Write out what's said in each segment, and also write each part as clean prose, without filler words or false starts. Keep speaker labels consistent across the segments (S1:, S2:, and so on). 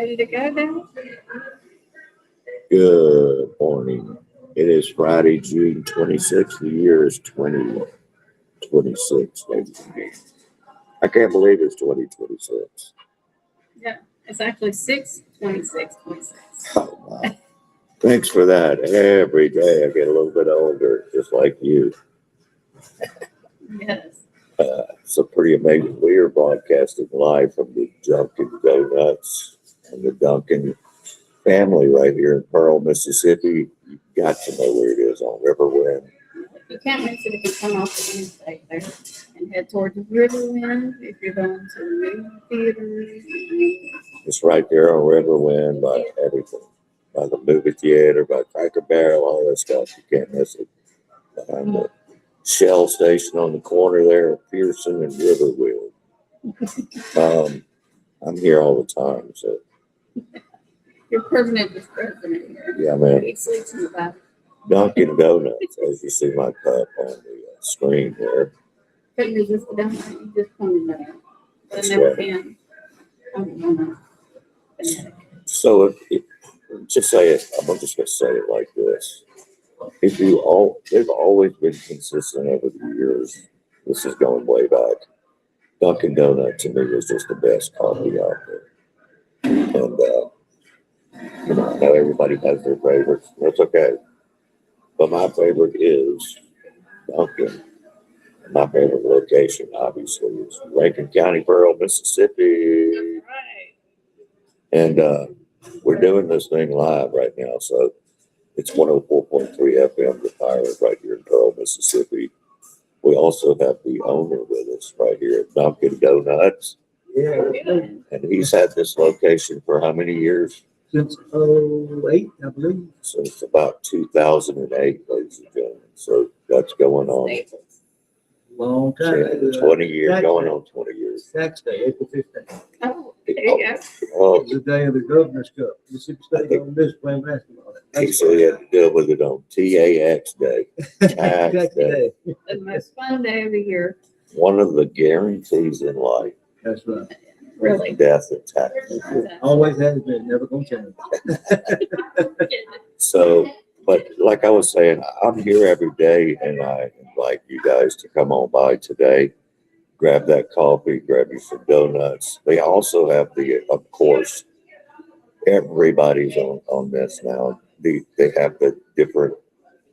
S1: ready to go now?
S2: Good morning. It is Friday, June 26th. The year is 2026. I can't believe it's 2026.
S1: Yeah, it's actually 6/26/26.
S2: Oh, wow. Thanks for that. Every day I get a little bit older, just like you.
S1: Yes.
S2: It's a pretty amazing. We are broadcasting live from the Dunkin' Donuts and the Dunkin' family right here in Pearl, Mississippi. You got to know where it is on Riverwind.
S1: You can't miss it if you come off the interstate there and head towards Riverwind if you're going to the movie theaters.
S2: It's right there on Riverwind by everything. By the movie theater, by Cracker Barrel, all that stuff. You can't miss it. Behind the Shell station on the corner there of Pearson and Riverwind. I'm here all the time, so.
S1: You're permanent as president here.
S2: Yeah, man.
S1: He sleeps in the back.
S2: Dunkin' Donuts, as you see my cup on the screen there.
S1: Couldn't resist the donut. You just pointed that out. But
S2: That's
S1: I never
S2: right.
S1: can. I'm not.
S2: So just say it. I'm just gonna say it like this. They've always been consistent over the years. This is going way back. Dunkin' Donut to me is just the best coffee out there. And I know everybody has their favorites. That's okay. But my favorite is Dunkin'. My favorite location, obviously, is Rankin County, Pearl, Mississippi.
S1: Right.
S2: And we're doing this thing live right now. So it's 104.3 FM, the Pirate, right here in Pearl, Mississippi. We also have the owner with us right here at Dunkin' Donuts.
S3: Yeah,
S2: And he's had this location for how many years?
S3: since '08, I believe.
S2: Since about 2008, ladies and gentlemen. So that's going on.
S1: Staples.
S3: Long time.
S2: 20 years, going on 20 years.
S3: Tax day, April 15th.
S1: Oh, there you go.
S2: Oh,
S3: The day of the Governor's Cup. Mississippi State on this playing basketball.
S2: he said he had to deal with it on TAX Day. Tax
S3: Tax
S2: Day.
S3: day.
S1: The most fun day of the year.
S2: One of the guarantees in life,
S3: That's right.
S1: Really.
S2: death and taxes.
S3: Always has been, never gonna change.
S2: So, but like I was saying, I'm here every day and I invite you guys to come on by today. Grab that coffee, grab you some donuts. They also have of course, everybody's on this now. They have the different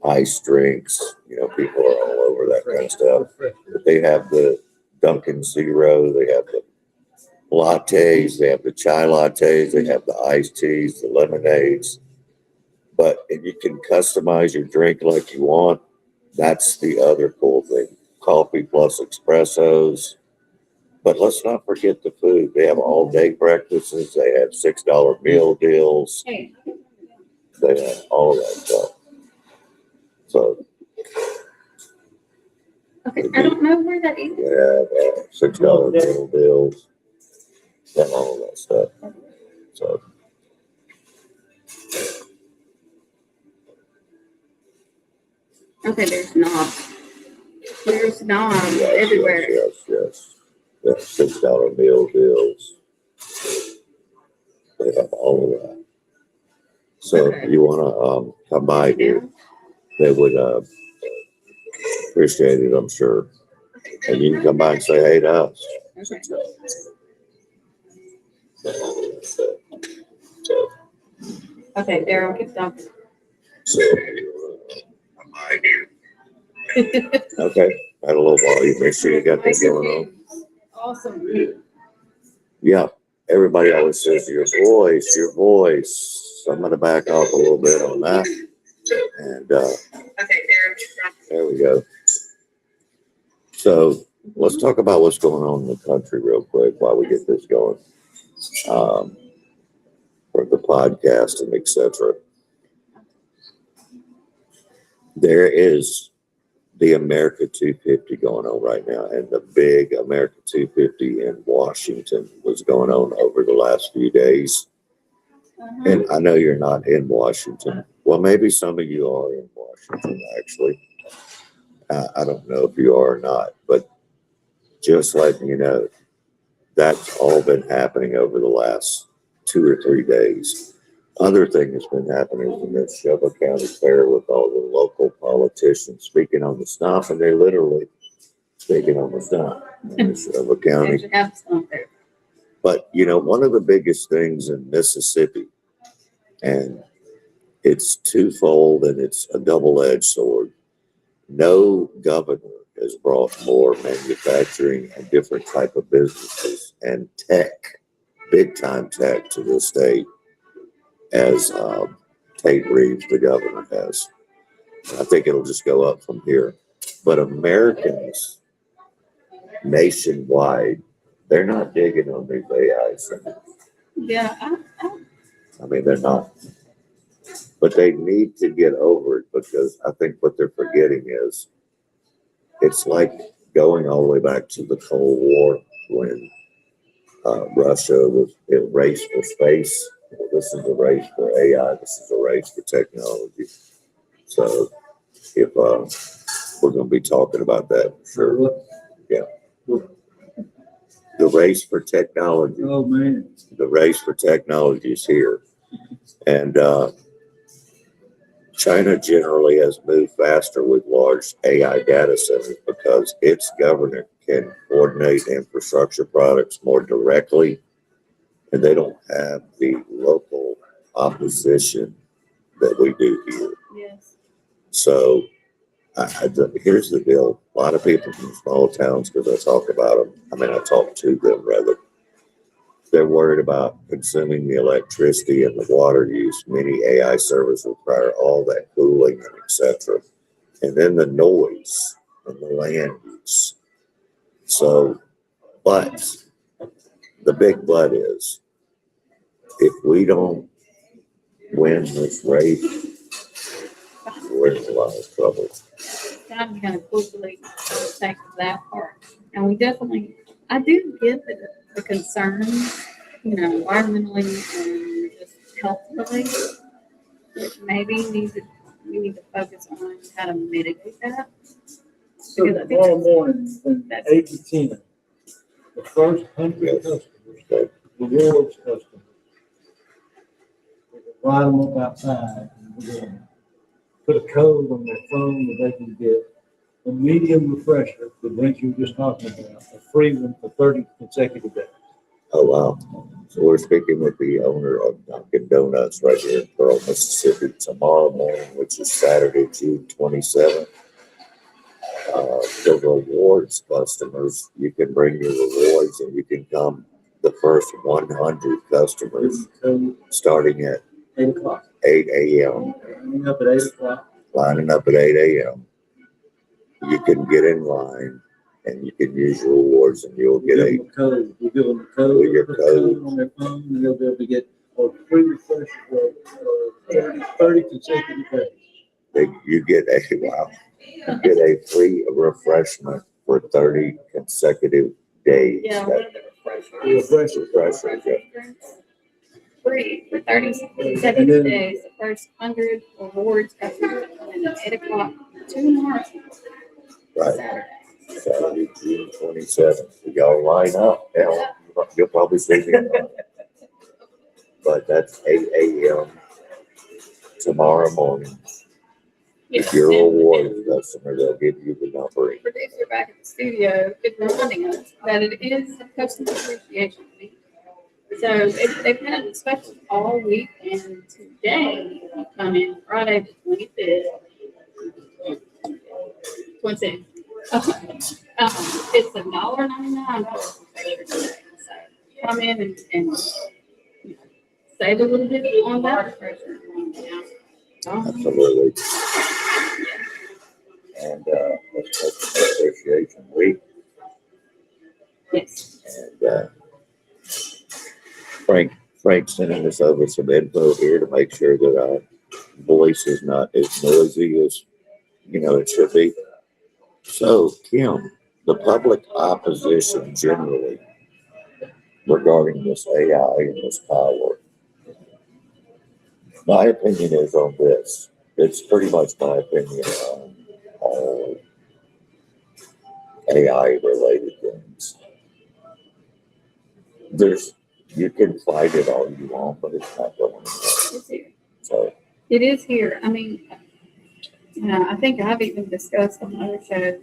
S2: ice drinks. People are all over that kind of stuff. But they have the Dunkin' Zero. They have the lattes. They have the chai lattes. They have the iced teas, the lemonades. And you can customize your drink like you want. That's the other cool thing. Coffee plus espressos. But let's not forget the food. They have all day breakfasts. They have $6 meal deals.
S1: Hey,
S2: They have all of that stuff. So
S1: okay, I don't know where that is.
S2: they have $6 meal deals and all of that stuff. So
S1: Okay, there's knobs. There's knobs
S2: yes,
S1: everywhere.
S2: yes. They have $6 meal deals. They have all of that. So
S1: Okay.
S2: if you want to come by here, they would appreciate it, I'm sure. And you can come by and say hey to us.
S1: Okay. Okay, Daryl, keep talking.
S2: So, come by here. Okay, add a little volume. Make sure you got that going on.
S1: Awesome.
S2: Yeah, everybody always says your voice. So I'm going to back off a little bit on that. And there we go. So let's talk about what's going on in the country real quick while we get this going. For the podcast and etc. There is the America 250 going on right now, and the big America 250 in Washington was going on over the last few days. And I know you're not in Washington. Well, maybe some of you are in Washington, actually. I don't know if you are or not, but just letting you know, that's all been happening over the last 2 or 3 days. Other thing that's been happening is in this Shelby County Fair with all the local politicians speaking on the stump, and they're literally speaking on the stump in Shelby County.
S1: There's your house on there.
S2: But, you know, one of the biggest things in Mississippi, and it's twofold and it's a double-edged sword. No governor has brought more manufacturing and different type of businesses and tech, big time tech to the state as Tate Reeves, the governor, has. And I think it'll just go up from here. But Americans nationwide, they're not digging on these AI centers.
S1: Yeah,
S2: I mean, they're not. But they need to get over it because I think what they're forgetting is it's like going all the way back to the Cold War when Russia was a race for space. Well, this is a race for AI. This is a race for technology. So if we're going to be talking about that, sure. Yeah. The race for technology.
S3: Oh, man.
S2: The race for technology is here. And China generally has moved faster with large AI data centers because its government can coordinate infrastructure products more directly, and they don't have the local opposition that we do here.
S1: yes.
S2: So here's the deal. A lot of people from small towns, because I talk about them, I talk to them rather, they're worried about consuming the electricity and the water use. Many AI servers require all that cooling and etc. And then the noise and the land use. So, but the big but is if we don't win this race, we're in a lot of trouble.
S1: I'm going to quickly take that part. And we definitely, I do get the concerns, you know, environmentally and just healthfully. But maybe we need to focus on how to mitigate that.
S3: So tomorrow morning, from 8 to 10, the first 100 customers,
S2: Okay.
S3: rewards customers, we can line them up outside and we're gonna put a code on their phone that they can get a medium refresher, the drink you were just talking about, a free one for 30 consecutive days.
S2: Oh, wow. So we're speaking with the owner of Dunkin' Donuts right here in Pearl, Mississippi tomorrow morning, which is Saturday, June 27th. The rewards customers, you can bring your rewards and you can come the first 100 customers
S3: So
S2: starting at
S3: 8 o'clock.
S2: 8 a.m.
S3: Lining up at 8 o'clock.
S2: Lining up at 8 a.m. You can get in line and you can use your rewards and you'll get a
S3: Code. We give them a code.
S2: With your
S3: put a code
S2: code.
S3: on their phone, and they'll be able to get a free refresher for 30 consecutive days.
S2: you get a free refreshment for 30 consecutive days.
S1: Yeah,
S2: That-
S1: one of the refreshers.
S2: refreshers, yeah.
S1: Free for 30 consecutive days. The first 100 rewards customers and at 8 o'clock tomorrow.
S2: Right.
S1: Saturday.
S2: Saturday, June 27th. Y'all line up. Hell, you'll probably see me. But that's 8 a.m. tomorrow morning. If you're a reward customer, they'll give you the number.
S1: The producer back at the studio is reminding us that it is a customer appreciation week. So they've had specials all week, and today you come in Friday the 25th. 26th. It's $1.99 for today. So come in and you know, save a little bit on that refresher.
S2: Absolutely. And it's Customer Appreciation Week.
S1: Yes.
S2: And Frank sending us over some info here to make sure that our voice is not as noisy as it should be. So, Kim, the public opposition generally regarding this AI and this power, my opinion is on this. It's pretty much my opinion on all AI related things. You can fight it all you want, but it's not going anywhere.
S1: It's here.
S2: So,
S1: It is here. I mean, I think I've even discussed on other shows,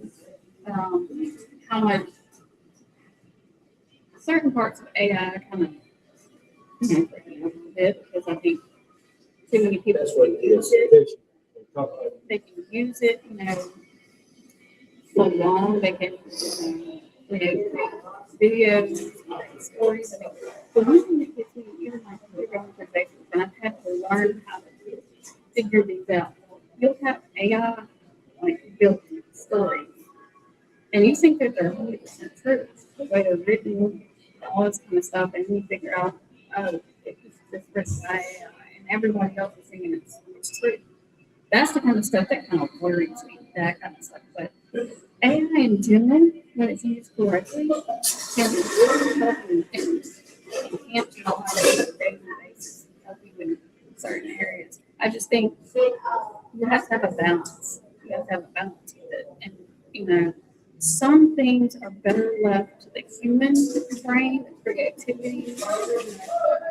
S1: how much certain parts of AI kind of, freak me out a little bit because I think too many people
S3: That's what it
S1: use
S3: is.
S1: it.
S3: They talk about
S1: They can use it, so long. They can, create videos, stories. I mean, the one thing that gets me, even like we're going through Facebook, and I've had to learn how to figure these out. You'll have AI like built stories, and you think that they're 100% true, the way they're written, all this kind of stuff, and you figure out, oh, it's just written by AI, and everybody else is thinking it's true. That's the kind of stuff that kind of worries me, that kind of stuff. But AI in general, when it's used correctly, can be really helpful and enhance your life on a daily basis, help you in certain areas. I just think you have to have a balance. You have to have a balance with it. And, some things are better left to the human brain, the creativity.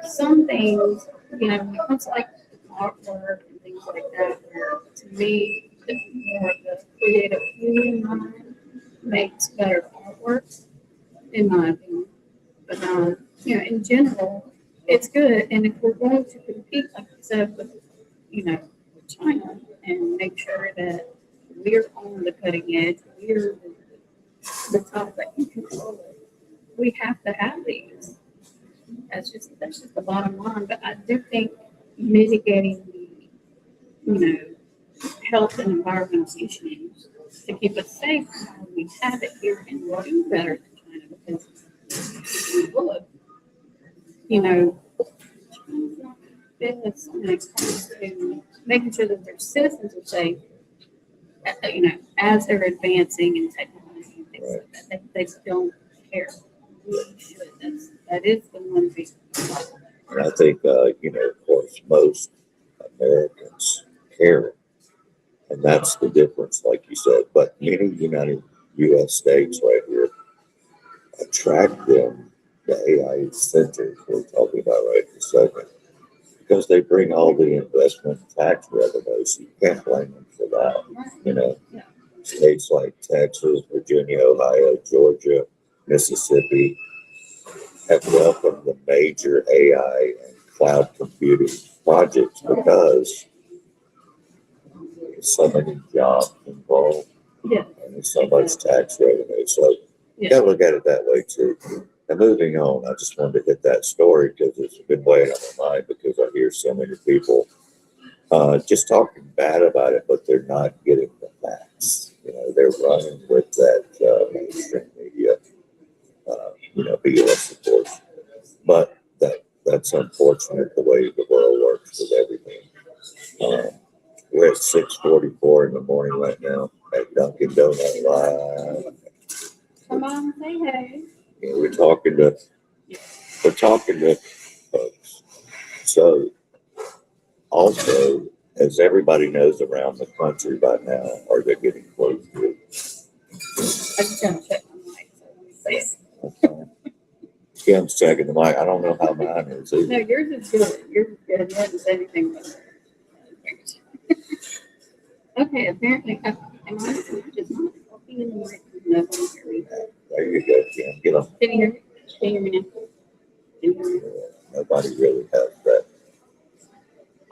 S1: Some things, when it comes to like artwork and things like that, where to me, the more the creative human mind makes better artwork, in my opinion. But, in general, it's good. And if we're going to compete, like you said, with China and make sure that we're on the cutting edge, we're the top that can control it, we have to have these. That's just the bottom line. But I do think mitigating the, health and environmental issues to keep us safe while we have it here and we'll do better than China because look, China's not this when it comes to making sure that their citizens are safe, as they're advancing in technology and things like that. They don't care. We should. That is the one big problem.
S2: and I think, of course, most Americans care. And that's the difference, like you said. But many U.S. states right here attract them, the AI centers we're talking about right this second, because they bring all the investment tax revenue. So you can't blame them for that.
S1: Yeah.
S2: States like Texas, Virginia, Ohio, Georgia, Mississippi have welcomed the major AI and cloud computing projects because there's so many jobs involved
S1: Yeah.
S2: and there's so much tax revenue. So you
S1: Yeah.
S2: got to look at it that way too. And moving on, I just wanted to hit that story because it's been weighing on my mind because I hear so many people just talking bad about it, but they're not getting the facts. They're running with that mainstream media, BS, of course. But that's unfortunate the way the world works with everything. We're at 6:44 in the morning right now at Dunkin' Donut Live.
S1: Come on, say hey.
S2: And we're talking to folks. So also, as everybody knows around the country by now, or they're getting close to it.
S1: I just gotta check my mic, so let me say it.
S2: Okay. Kim's checking the mic. I don't know how mine is
S1: No,
S2: either.
S1: yours is good. Yours is good. You haven't said anything but okay, apparently, am I just not talking in the mic? No one can hear me.
S2: There you go, Kim. Get on.
S1: Can you hear me? Can you hear me now? Can you hear me?
S2: Nobody really has that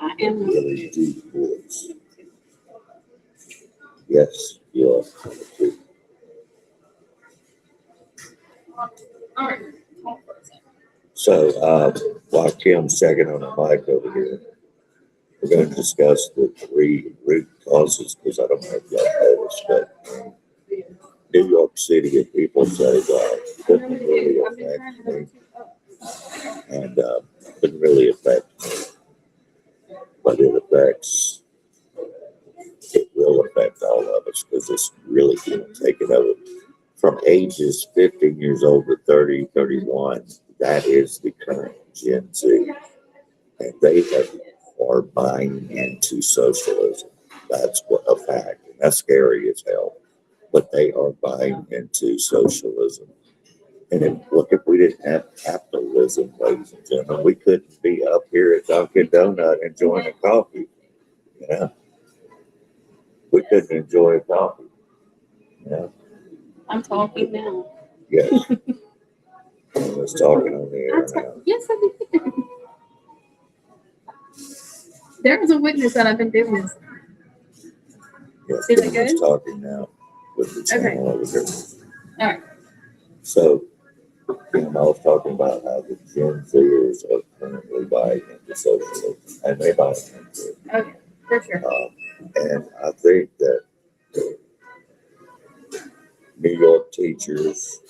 S1: I am.
S2: really deep voice. Yes, you are.
S1: All right, talk for a second.
S2: So while Kim's checking on the mic over here, we're going to discuss the 3 root causes because I don't know if y'all noticed, but New York City and people say it didn't really affect me and didn't really affect me, but it will affect all of us because it's really going to take it over. From ages 15 years old to 30, 31, that is the current Gen Z. And they are buying into socialism. That's what a fact. And that's scary as hell. But they are buying into socialism. Look, if we didn't have capitalism, ladies and gentlemen, we couldn't be up here at Dunkin' Donut enjoying a coffee. You know, we couldn't enjoy a coffee. You know,
S1: I'm talking now.
S2: yes. I was talking on the air now.
S1: Yes, I did. There was a witness that I've been doing this.
S2: Yes,
S1: Is it
S2: I was
S1: good?
S2: talking now with the channel over here.
S1: All right.
S2: So, I was talking about how the Gen Zers are currently buying into socialism, and they buy into it.
S1: Okay, for sure.
S2: And I think that New York teachers,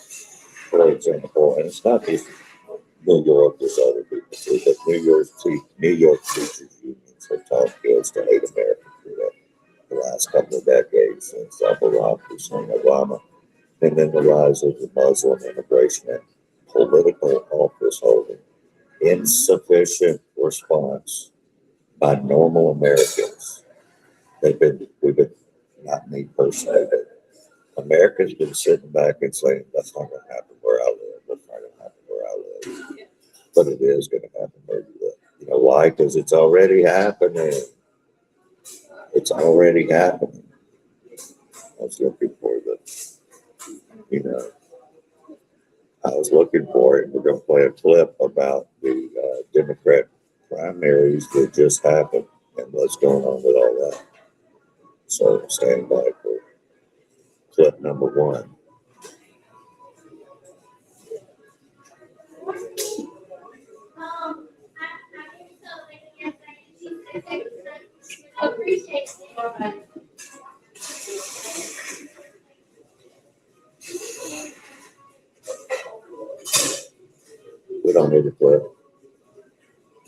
S2: for example, and it's not just New York, there's other people too, but New York teachers unions have taught kids to hate America for the last couple of decades since Barack Hussein Obama, and then the rise of the Muslim immigration and political office holding. Insufficient response by normal Americans. We've been, not me personally, but America's been sitting back and saying, that's not going to happen where I live. That's not going to happen where I live. But it is going to happen where you live. You know why? Because it's already happening. It's already happening. I was looking for I was looking for it. We're going to play a clip about the Democrat primaries that just happened and what's going on with all that. So stand by for clip number one. We don't need a clip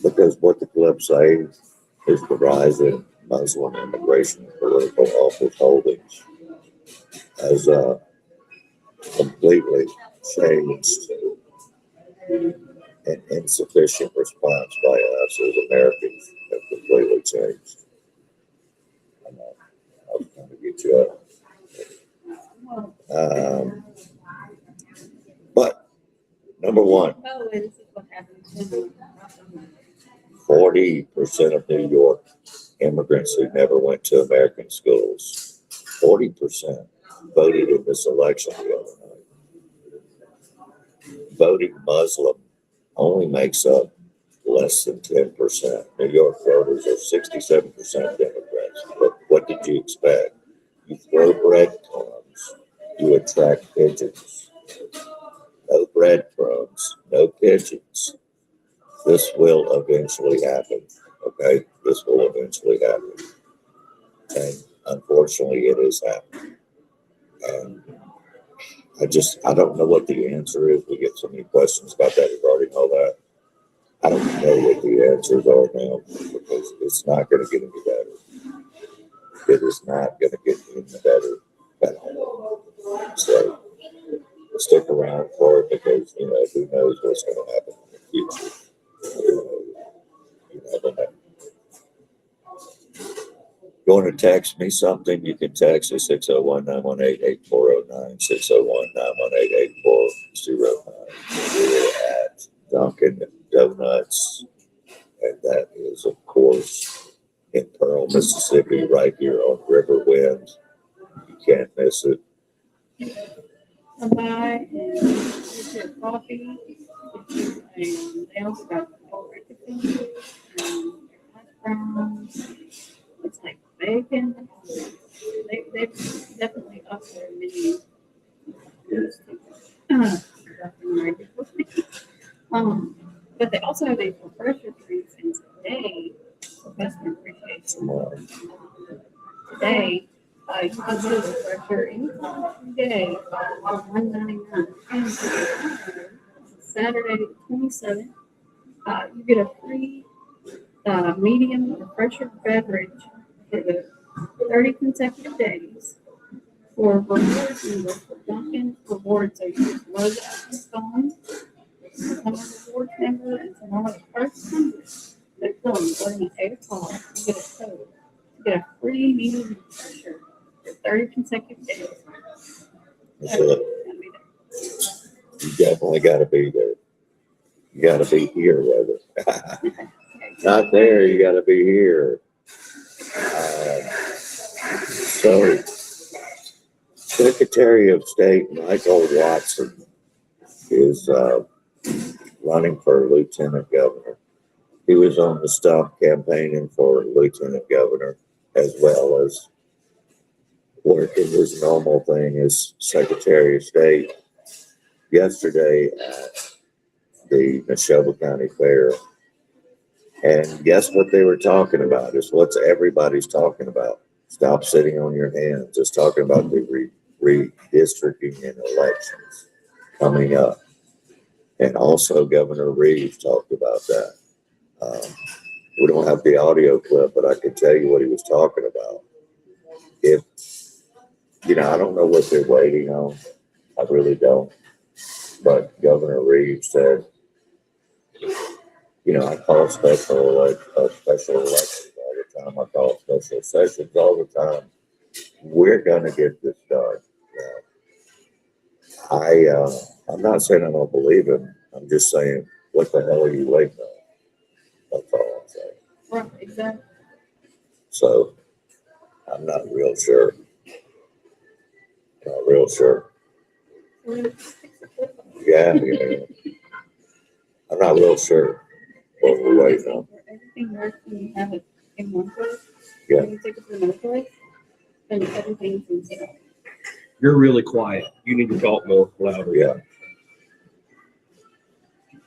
S2: because what the clip says is the rise in Muslim immigration and political office holdings has completely changed and insufficient response by us as Americans have completely changed. I was trying to get you up. But number one,
S1: Oh, and this is what happens.
S2: 40% of New York immigrants who never went to American schools, 40% voted in this election the other night. Voting Muslim only makes up less than 10%. New York voters are 67% Democrats. But what did you expect? You throw breadcrumbs, you attract pigeons. No breadcrumbs, no pigeons. This will eventually happen. Okay? This will eventually happen. And unfortunately, it is happening. And I don't know what the answer is. We get so many questions about that regarding all that. I don't know what the answers are now because it's not going to get any better. It is not going to get any better at all. So stick around for it because, who knows what's going to happen in the future. You never know. You want to text me something, you can text at 601-918-8409, 601-918-8409. We're at Dunkin' Donuts, and that is, of course, in Pearl, Mississippi, right here on Riverwind. You can't miss it.
S1: Come by and get your coffee. And they also got breakfast and hash browns. It's like bacon. They definitely up their menu. But they also have these refresher drinks, and today, Professor appreciates today. You can get a refresher anytime today for $1.99. And Saturday the 27th, you get a free medium refresher beverage for the 30 consecutive days for rewards members for Dunkin' Rewards. So you just load it up your phone, become a rewards member, and tomorrow the first 100 that comes starting at 8 o'clock, you get a code. You get a free medium refresher for 30 consecutive days.
S2: That's it. You definitely definitely gotta be there. You gotta be here, rather. Not there, you gotta be here. So, Secretary of State Michael Watson is running for lieutenant governor. He was on the stump campaigning for lieutenant governor, as well as working his normal thing as Secretary of State yesterday at the Neshoba County Fair. And guess what they were talking about? Is what everybody's talking about. Stop sitting on your hands. Just talking about the redistricting and elections coming up. And also Governor Reeves talked about that. We don't have the audio clip, but I can tell you what he was talking about. If, I don't know what they're waiting on. I really don't. But Governor Reeves said, I call special elections all the time. I call special sessions all the time. We're going to get this done. I'm not saying I don't believe him. I'm just saying, what the hell are you waiting on? That's all I'm saying.
S1: Right, exactly.
S2: So I'm not real sure. Not real sure. Yeah. I'm not real sure what we're waiting on.
S1: Everything works when you have it in one place.
S2: Yeah.
S1: When you take it to another place, then everything's in sync.
S4: You're really quiet. You need to talk more louder.
S2: Yeah.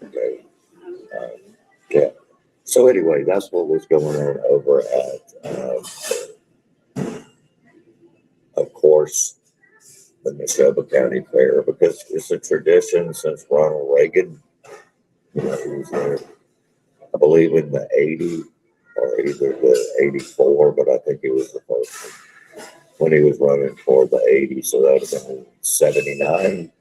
S2: Okay. Yeah. So anyway, that's what was going on over at, of course, the Neshoba County Fair, because it's a tradition since Ronald Reagan. He was there, I believe, in the 80s or either the 84, but I think it was the first one when he was running for the 80s. So that would have been 79.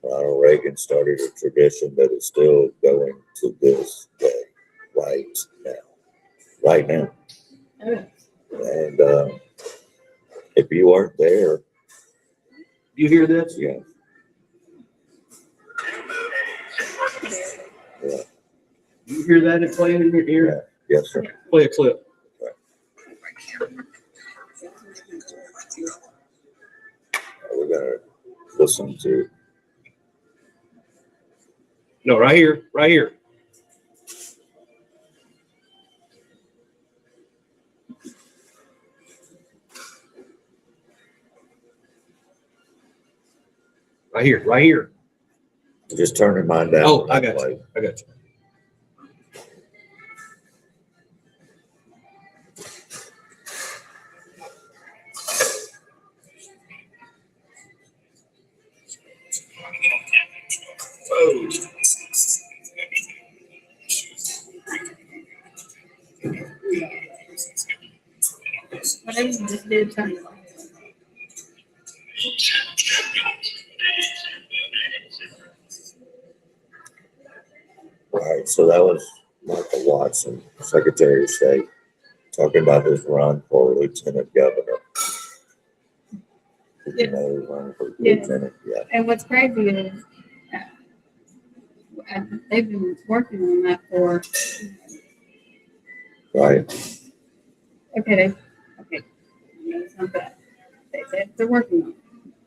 S2: Ronald Reagan started a tradition that is still going to this day, right now. Right now. And if you weren't there,
S4: You hear this?
S2: yeah. Yeah.
S4: You hear that and playing in your ear?
S2: Yeah. Yes, sir.
S4: Play a clip.
S2: We're gonna listen to.
S4: No, right here. Right here. Right here. Right here.
S2: Just turning mine down.
S4: Oh, I got you. I got you. Oh.
S1: Whatever you just did, turn it off.
S2: All right, so that was Michael Watson, Secretary of State, talking about his run for lieutenant governor. Did you know he ran for lieutenant? Yeah.
S1: And what's crazy is they've been working on that for.
S2: Right.
S1: Okay. No, it's not that. They said they're working on it,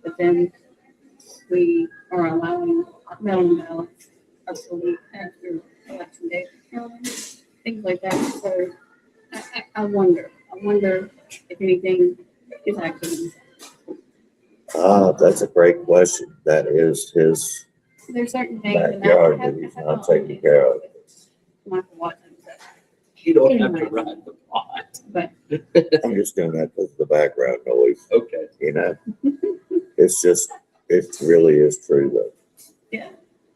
S1: but then we are allowing mail-in ballots up to a week after election day, things like that. So I wonder if anything is actually.
S2: That's a great question. That is his
S1: There's certain things
S2: backyard that he's not taking care of.
S1: Michael Watson said,
S4: You don't have to ride the pot.
S1: but
S2: I'm just doing that because of the background noise.
S4: Okay.
S2: It's just, it really is true though.
S1: yeah,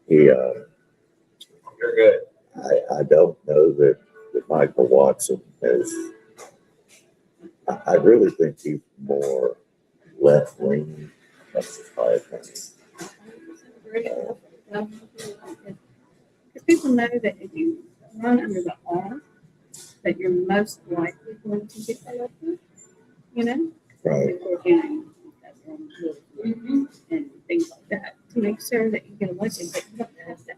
S4: You're good.
S2: I don't know that Michael Watson has. I really think he's more left leaning. That's just my opinion.
S1: because people know that if you run under the R, that you're most likely going to get elected,
S2: Right.
S1: Of course, that's wrong, and things like that. make sure that you get elected, but you don't have to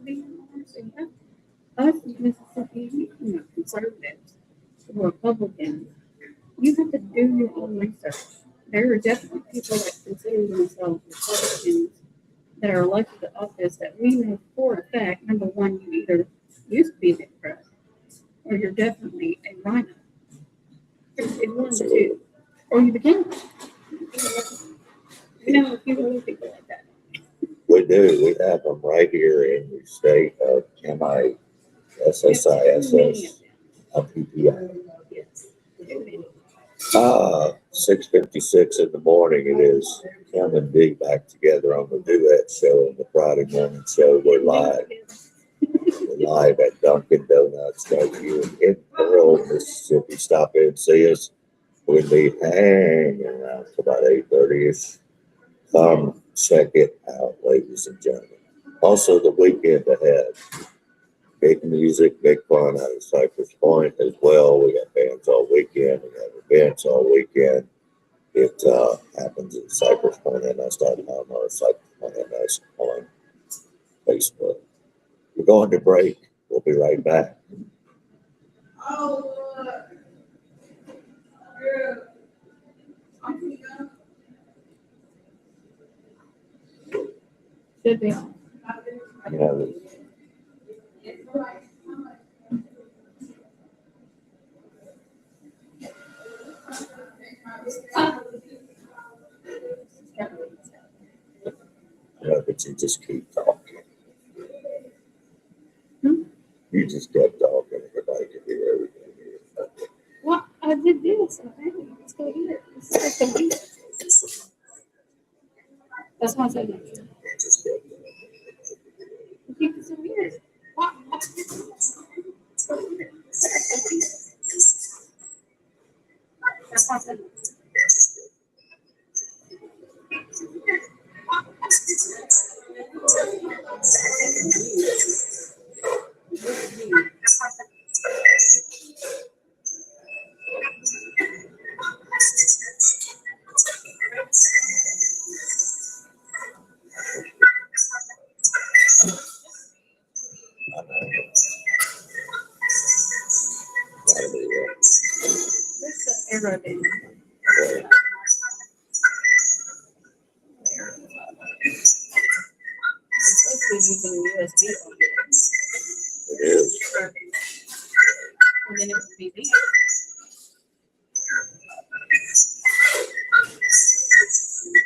S1: be in office. You have- Us in Mississippi, you know, conservatives, Republicans, you have to do your own research. There are definitely people that consider themselves Republicans that are elected to office that we know for a fact, number one, you either used to be a Democrat or you're definitely a rhino. It's one of the two. Or you became one. You know, people look people like that.
S2: We do. We have them right here in the state of MISSISS, PPI.
S1: Yes.
S2: 6:56 in the morning it is. Kim and Dee back together on the duet show on the Friday morning show. We're live. We're live at Dunkin' Donuts right here in Pearl, Mississippi. Stop in and see us. We'll be hanging around till about 8:30ish. Come check it out, ladies and gentlemen. Also, the weekend ahead. Big music, big fun out of Cypress Point as well. We got bands all weekend. We have events all weekend. It happens at cypresspointns.com or cypresspointns on Facebook. We're going to break. We'll be right back.
S1: Should be.
S2: You know, but you just keep talking. You just kept talking. Everybody can hear everything here.
S1: Well, I did this. Okay, let's go here. Let's go here. That's why I said that.
S2: You just kept
S1: You keep it so weird. What? That's why I said that.
S2: Gotta be there.
S1: Where's the arrow down? It's supposed to be using USB on it.
S2: It is.
S1: And then it would be these.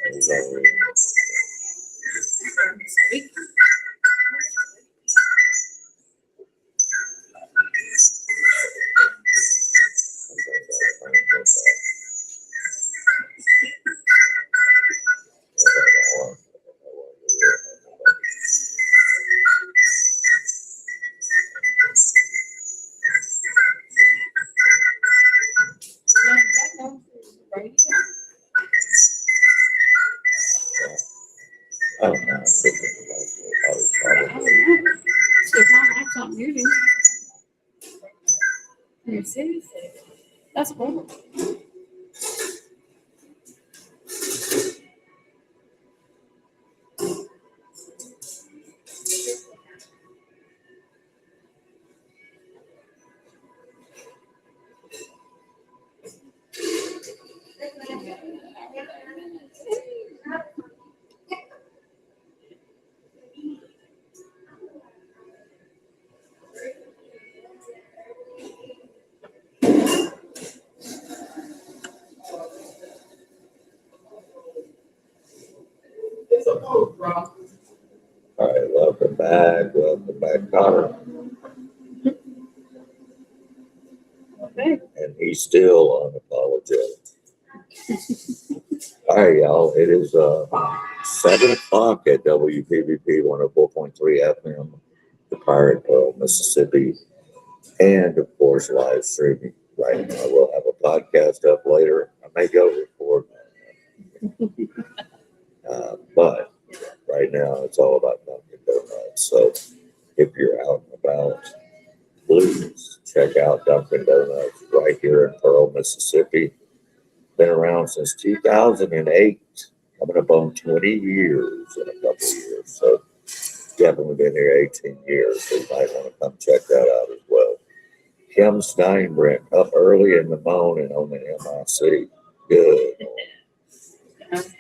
S2: It's already-
S1: Sweet. Now, that goes through the radio.
S2: I don't know.
S1: I don't know. Shit, my mic's not muted. Your city said. That's horrible.
S2: All right, welcome back. Welcome back, Connor.
S1: Okay.
S2: And he's still unapologetic. All right, y'all. It is 7 o'clock at WPVP 104.3 FM, the Pirate Pearl, Mississippi, and of course, live streaming. Right now, we'll have a podcast up later. I may go record but right now, it's all about Dunkin' Donuts. So if you're out and about, please check out Dunkin' Donuts right here in Pearl, Mississippi. Been around since 2008. coming up on 20 years in a couple of years. So definitely been here 18 years. So you might want to come check that out as well. Kim Steinbrink up early in the morning on the MIC. Good.
S1: It's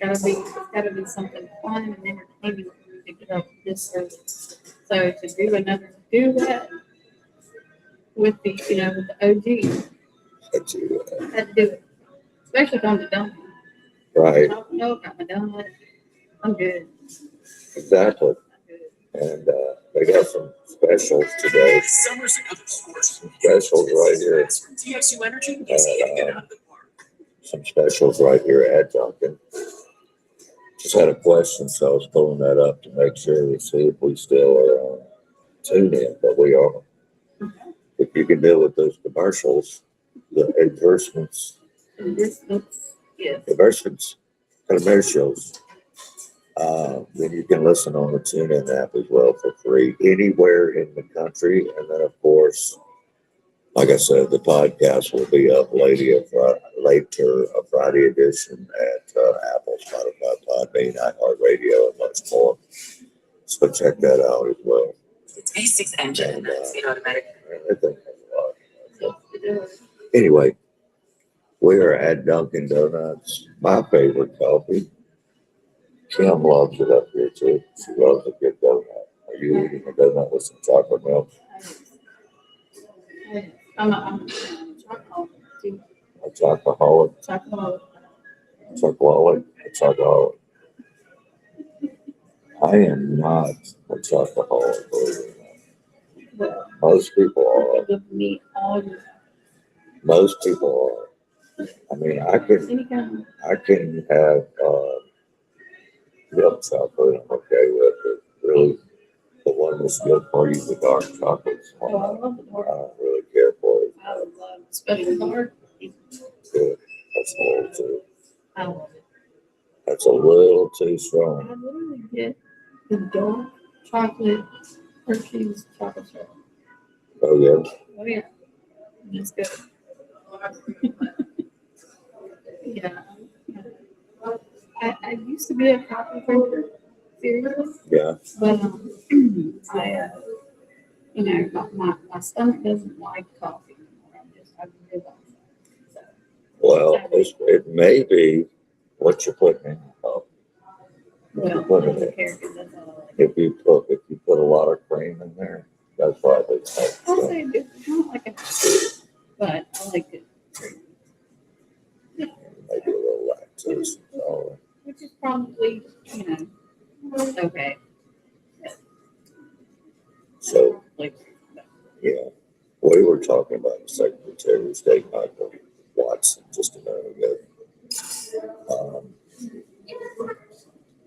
S1: gotta be something fun and entertaining for me to get up this early. So to do another duet with the, with the OG,
S2: That's you.
S1: I had to do it. Especially if I'm the donut.
S2: Right.
S1: No, got my donut. I'm good.
S2: Exactly.
S1: I'm good.
S2: And they got some specials today.
S5: Summers and other sports.
S2: Some specials right here.
S5: From TXU Energy
S2: And,
S5: is hitting it out of the park.
S2: some specials right here at Dunkin'. Just had a question, so I was pulling that up to make sure to see if we still are on tune in, but we are. If you can deal with those commercials, the advertisements,
S1: And this looks, yes.
S2: commercials, then you can listen on the TuneIn app as well for free anywhere in the country. And then, of course, like I said, the podcast will be up later, a Friday edition at Apple, Spotify, Podbean, iHeartRadio, and much more. So check that out as well.
S5: It's V6 engine.
S2: And,
S5: It's the automatic.
S2: I think that's a lot. Anyway, we are at Dunkin' Donuts, my favorite coffee. Kim loves it up here too. She loves a good donut. Are you eating a donut with some chocolate milk?
S1: I'm a chocolate too.
S2: A chocoholic,
S1: Chocolate.
S2: a chocoholic. I am not a chocoholic, believe it or not.
S1: Well,
S2: Most people are.
S1: with me all your
S2: Most people are. I mean, I can have milk chocolate. I'm okay with it. Really, the one that's good for you, the dark chocolates.
S1: I love the
S2: I
S1: dark.
S2: don't really care for it.
S1: I would love, especially dark.
S2: Good. That's a little too.
S1: I love it.
S2: That's a little too
S1: I
S2: strong.
S1: literally get the dark chocolate Hershey's chocolate syrup.
S2: Oh yeah.
S1: Oh yeah, it's good. Yeah. I used to be a coffee drinker, seriously,
S2: Yeah.
S1: but my stomach doesn't like coffee anymore. I've realized that. So,
S2: Well, it may be what you're putting in your coffee.
S1: well, I
S2: You're putting
S1: don't
S2: it.
S1: care because that's all I like.
S2: If you put a lot of cream in there, that's probably
S1: I'll
S2: so,
S1: say it's not like a, but I like it.
S2: maybe a little lactose intolerant.
S1: Which is probably, okay.
S2: So
S1: Like,
S2: yeah, we were talking about the Secretary of State Michael Watson just a minute ago.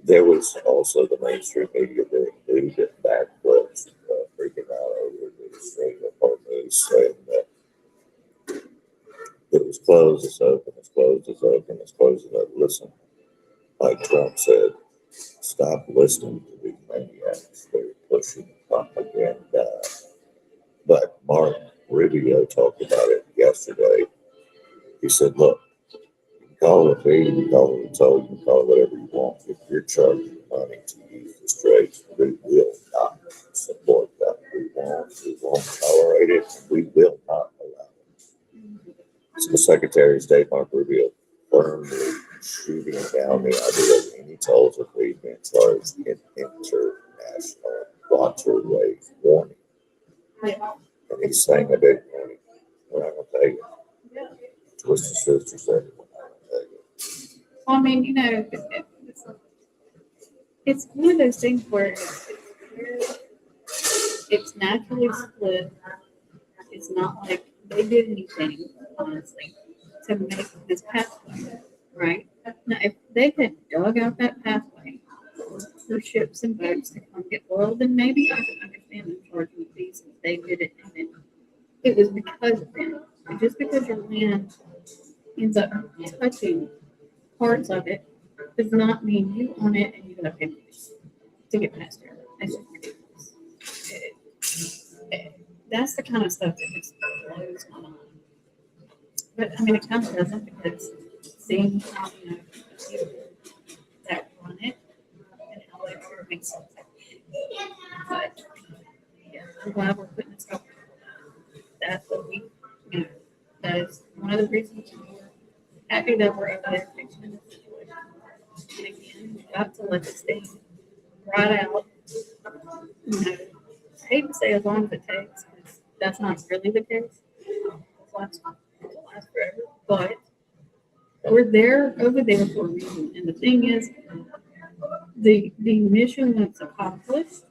S2: There was also the mainstream media doing news at backflips, freaking out over the string of hard news saying that it was closed, it's open, it's closed, it's open, it's closed, it's open. Listen, like Trump said, stop listening to these maniacs. They're pushing propaganda. But Mark Rubio talked about it yesterday. He said, look, you can call it a fee, you can call it a toll, you can call it whatever you want. If you're charging money to use the streets, we will not support that. We won't tolerate it, and we will not allow it. So the Secretary of State, Mark Rubio, firmly shooting down the idea of any tolls or fees being charged in international waterways warning.
S1: yeah.
S2: And he's saying a big warning. We're not going to take it.
S1: Yeah.
S2: Twisted Sister said it. We're not going to take it.
S1: Well, I mean, it's one of those things where it's naturally split. It's not like they did anything, honestly, to make this pathway, right? Now, if they had dug out that pathway for ships and boats to come get oil, then maybe I could understand them charging fees if they did it and then it was because of them. But just because your land ends up touching parts of it does not mean you own it and you gotta pay fees to get past here. That's just ridiculous. That's the kind of stuff that just blows my mind. But I mean, it kind of doesn't because seeing how, that things. But, yeah, I'm glad we're putting this up. That's what we, you know, that is one of the reasons we're happy that we're over there fixing the situation. And again, we've got to let this thing ride out. You know, I hate to say as long as it takes, 'cause that's not really the case. It'll last forever, but we're there over there for a reason. And the thing is, the mission that's accomplished,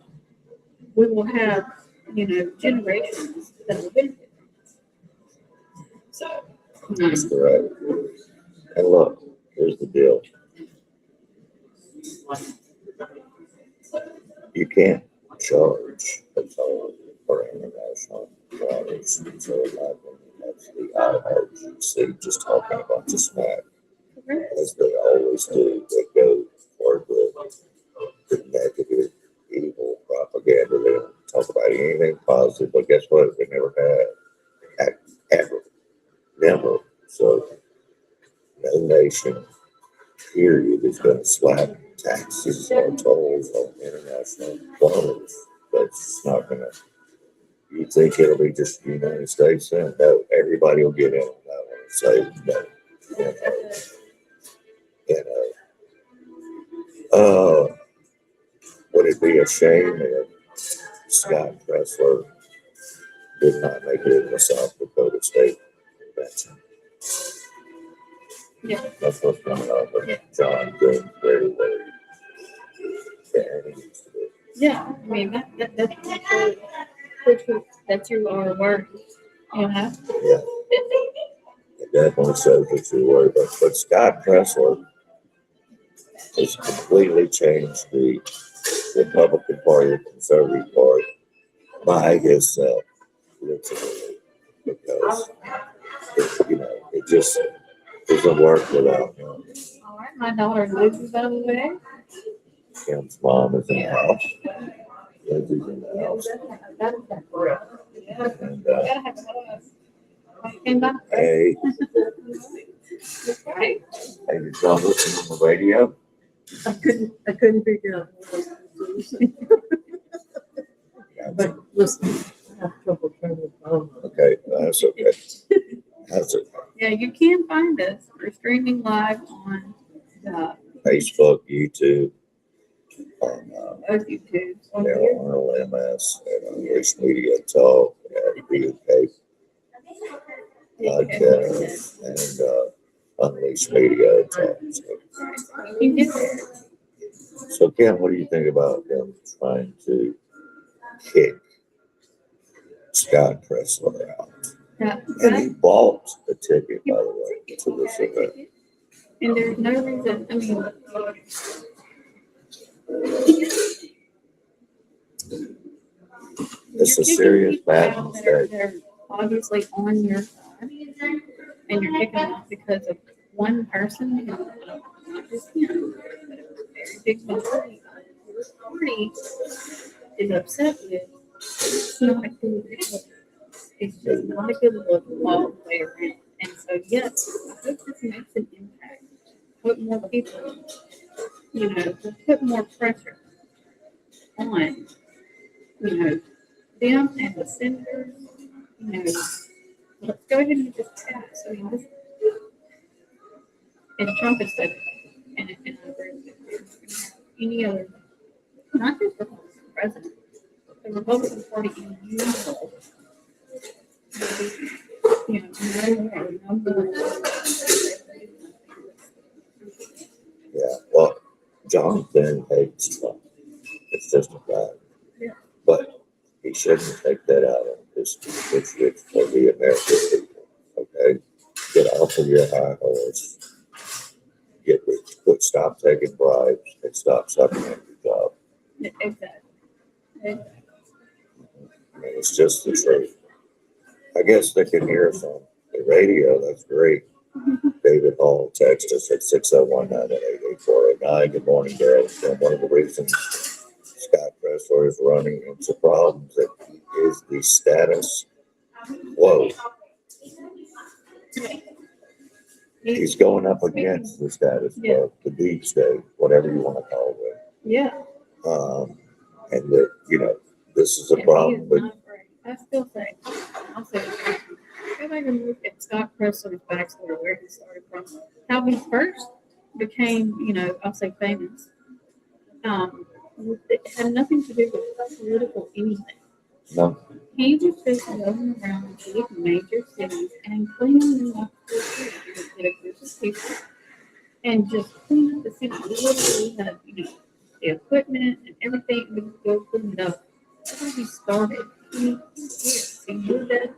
S1: we will have, you know, generations that will benefit from this. So,
S2: That's correct. And look, here's the deal. You can't charge a toll for international waters. So in my opinion, that's the IRGC just talking a bunch of smack, as they always do. They go for the negative, evil propaganda. They don't talk about anything positive, but guess what? They never have. Ever. Never. So no nation, period, is going to slap taxes or tolls on international waters. That's just not going to. You think it'll be just the United States? Then no, everybody will get in on that one and say no. Would it be a shame if Scott Pressler did not make it in the South Dakota State Convention?
S1: yeah,
S2: That's what's going on with John doing very well. Yeah, he needs to do.
S1: yeah, I mean, that's your our work, you know?
S2: Yeah, it definitely shows that you're worried. But Scott Pressler has completely changed the Republican Party, the Conservative Party, by himself, literally, because it just doesn't work without him.
S1: All right, my daughter Lindsay, by the way.
S2: Kim's mom is in the house. Lindsay's in the house. And
S1: Gotta have a came back.
S2: hey,
S1: Right.
S2: hey, did y'all listen on the radio?
S6: I couldn't figure out what I was doing. But listen, I have trouble turning the phone on.
S2: Okay, that's okay. That's it.
S1: Yeah, you can find us. We're streaming live on
S2: Facebook, YouTube, on
S1: both YouTubes.
S2: LMS, and on Rich Media Talk, and BK Podcast, and Unleashed Media Talk.
S1: You can get there.
S2: So, Ken, what do you think about them trying to kick Scott Pressler out?
S1: Yeah,
S2: And he bought a ticket, by the way, to this event.
S1: and there's no reason. I mean,
S2: It's
S1: you're
S2: a serious
S1: kicking people
S2: bad
S1: out that are-
S2: mistake.
S1: They're obviously on your side, and you're kicking them out because of one person. Not just him, but a very big majority of your party is upset with. It's not a good look. It's just not a good look all the way around. And so, yes, I hope this makes an impact. Put more people, put more pressure on, them and the senators, let's go ahead and just pass. I mean, this, and Trump has said, and I agree with it, any other, not just Republican president, the Republican Party in general, no more.
S2: Yeah, well, Jonathan hates Trump. It's just a fact.
S1: Yeah.
S2: But he shouldn't take that out on his constituents or the American people. Okay? Get off of your high horse. Stop taking bribes and stop sucking at your job.
S1: Exactly.
S2: I mean, it's just the truth. I guess they can hear us on the radio. That's great. David Hall texted us at 601-988-8409. Good morning, Dad. And one of the reasons Scott Pressler is running into problems that he is the status quo. He's going up against the status quo, the deep state, whatever you want to call it.
S1: Yeah.
S2: And that, you know, this is a
S1: Yeah, he
S2: problem
S1: is
S2: with,
S1: not great. I still say, I'll say, go back and look at Scott Presler's backstory, where he started from, how he first became, you know, I'll say famous. It had nothing to do with political anything.
S2: no,
S1: He was just going around to big major cities and cleaning up the city. He would get a group of people and just clean up the city. He literally had, you know, the equipment and everything, we would go clean it up. That's how he started. He knew that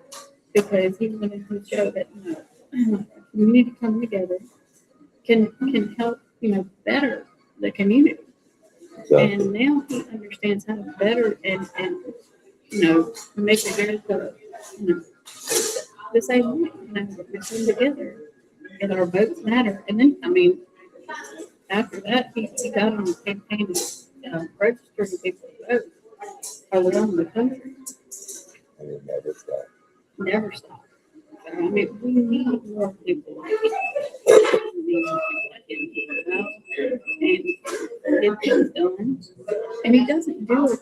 S1: because he wanted to show that, you know, community coming together can help, you know, better the community.
S2: exactly.
S1: And now he understands how to better and you know, make America, you know, the same way. You know, we come together and our votes matter. And then, I mean, after that, he got on a campaign of registering people to vote around the country.
S2: And it never stopped.
S1: Never stop. So, I mean, we need more people like him. We need more people like him to go out and get things done. And he doesn't do it.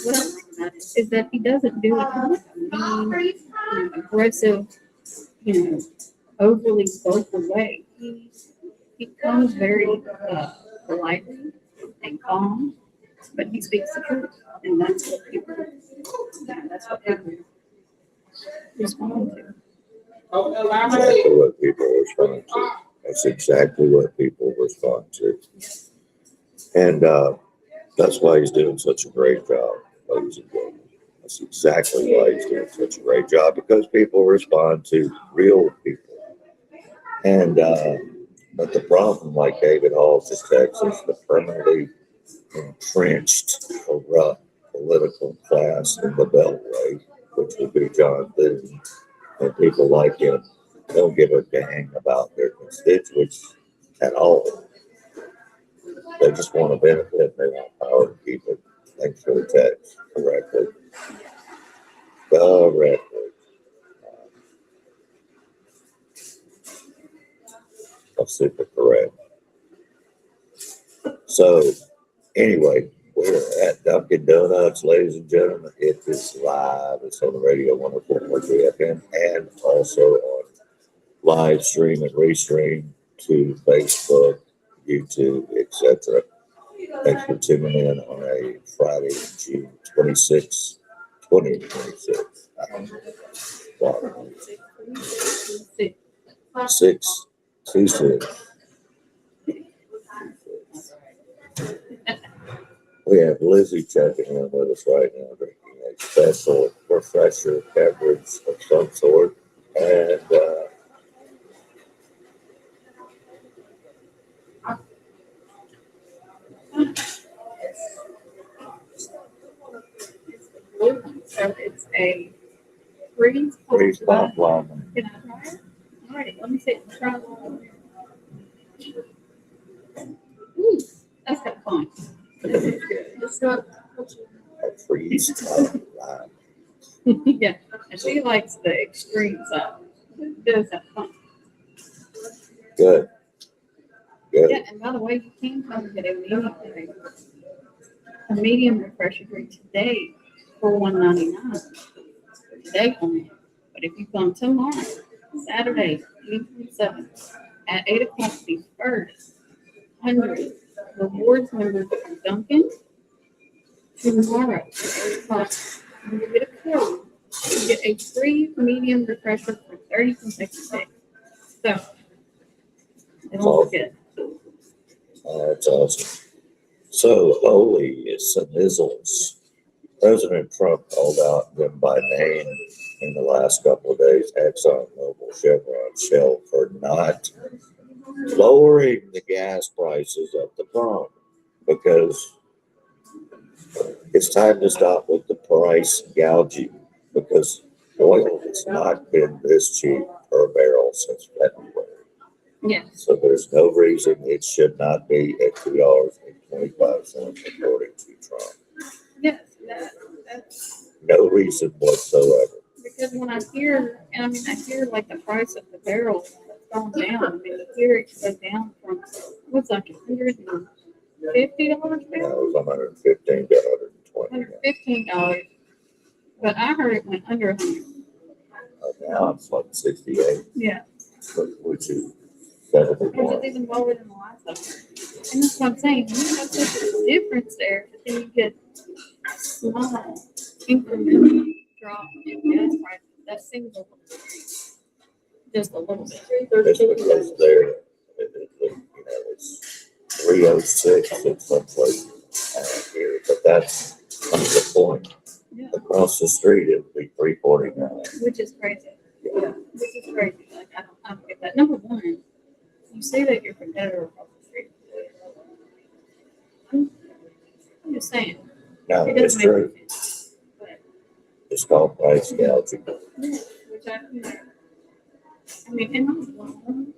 S1: What I like about it is that he doesn't do it in like a mean, you know, aggressive, you know, overly vocal way. He comes very politely and calm, but he speaks the truth, and that's what people, that's what people respond to.
S2: Exactly what people respond to. That's exactly what people respond to. And that's why he's doing such a great job, ladies and gentlemen. That's exactly why he's doing such a great job, because people respond to real people. And but the problem, like David Hall just texted, is the permanently entrenched, corrupt political class in the Beltway, which would be John Thune, and people like him don't give a dang about their constituents at all. They just want to benefit. They want power to keep it. Thanks for the text. Correctly. Correctly. That's super correct. So, anyway, we're at Dunkin' Donuts, ladies and gentlemen. It is live. It's on the radio 104.3 FM and also on live stream and restream to Facebook, YouTube, etc. Thanks for tuning in on a Friday, June 26, 2026. Wow. 626. We have Lizzie checking in with us right now, drinking a special refresher beverage of some sort. And
S1: So it's a freeze
S2: freeze
S1: pop.
S2: pop lemon.
S1: Can I try it? All right, let me see. Try it. Ooh, that's kind of fun. This is good. It's not.
S2: A freeze pop lime.
S1: Yeah, and she likes the extreme side. It does have fun.
S2: Good. Good.
S1: Yeah, and by the way, you can come and get a medium refresher drink today for $1.99. Today only. But if you come tomorrow, Saturday, June 27th, at 8 o'clock, the first 100 rewards members from Dunkin' tomorrow at 8 o'clock, you will get a code. You get a free medium refresher for 30 consecutive days. So, don't forget.
S2: That's awesome. So, holy snizzles. President Trump called out them by name in the last couple of days, ExxonMobil, Chevron, Shell, for not lowering the gas prices at the pump, because it's time to stop with the price gouging, because oil has not been this cheap per barrel since February.
S1: Yes.
S2: So there's no reason it should not be at $2.25, according to Trump.
S1: Yes, that's
S2: No reason whatsoever.
S1: because when I hear, and I mean, I hear like the price of the barrel has gone down. I mean, here it goes down from what's like 100 and $50
S2: Now
S1: bill?
S2: it was 115 to 120.
S1: $115. But I heard it went under 100.
S2: Now it's like 68,
S1: Yeah.
S2: which is
S1: Which
S2: 71.
S1: is even lower than the last I've heard. And that's what I'm saying. You have such a difference there, but then you get small incremental drop in gas prices. That seems a little bit. Just a little bit.
S2: It's because it's 306 in some places out here, but that's the point.
S1: Yeah.
S2: Across the street, it would be 349.
S1: Which is crazy. Yeah. Which is crazy. Like, I don't get that. Number one, you say that your competitor across the street. I'm just saying.
S2: No,
S1: It
S2: it's
S1: doesn't make
S2: true.
S1: any sense. But,
S2: It's called price gouging.
S1: yeah, which I mean, and I'm wrong.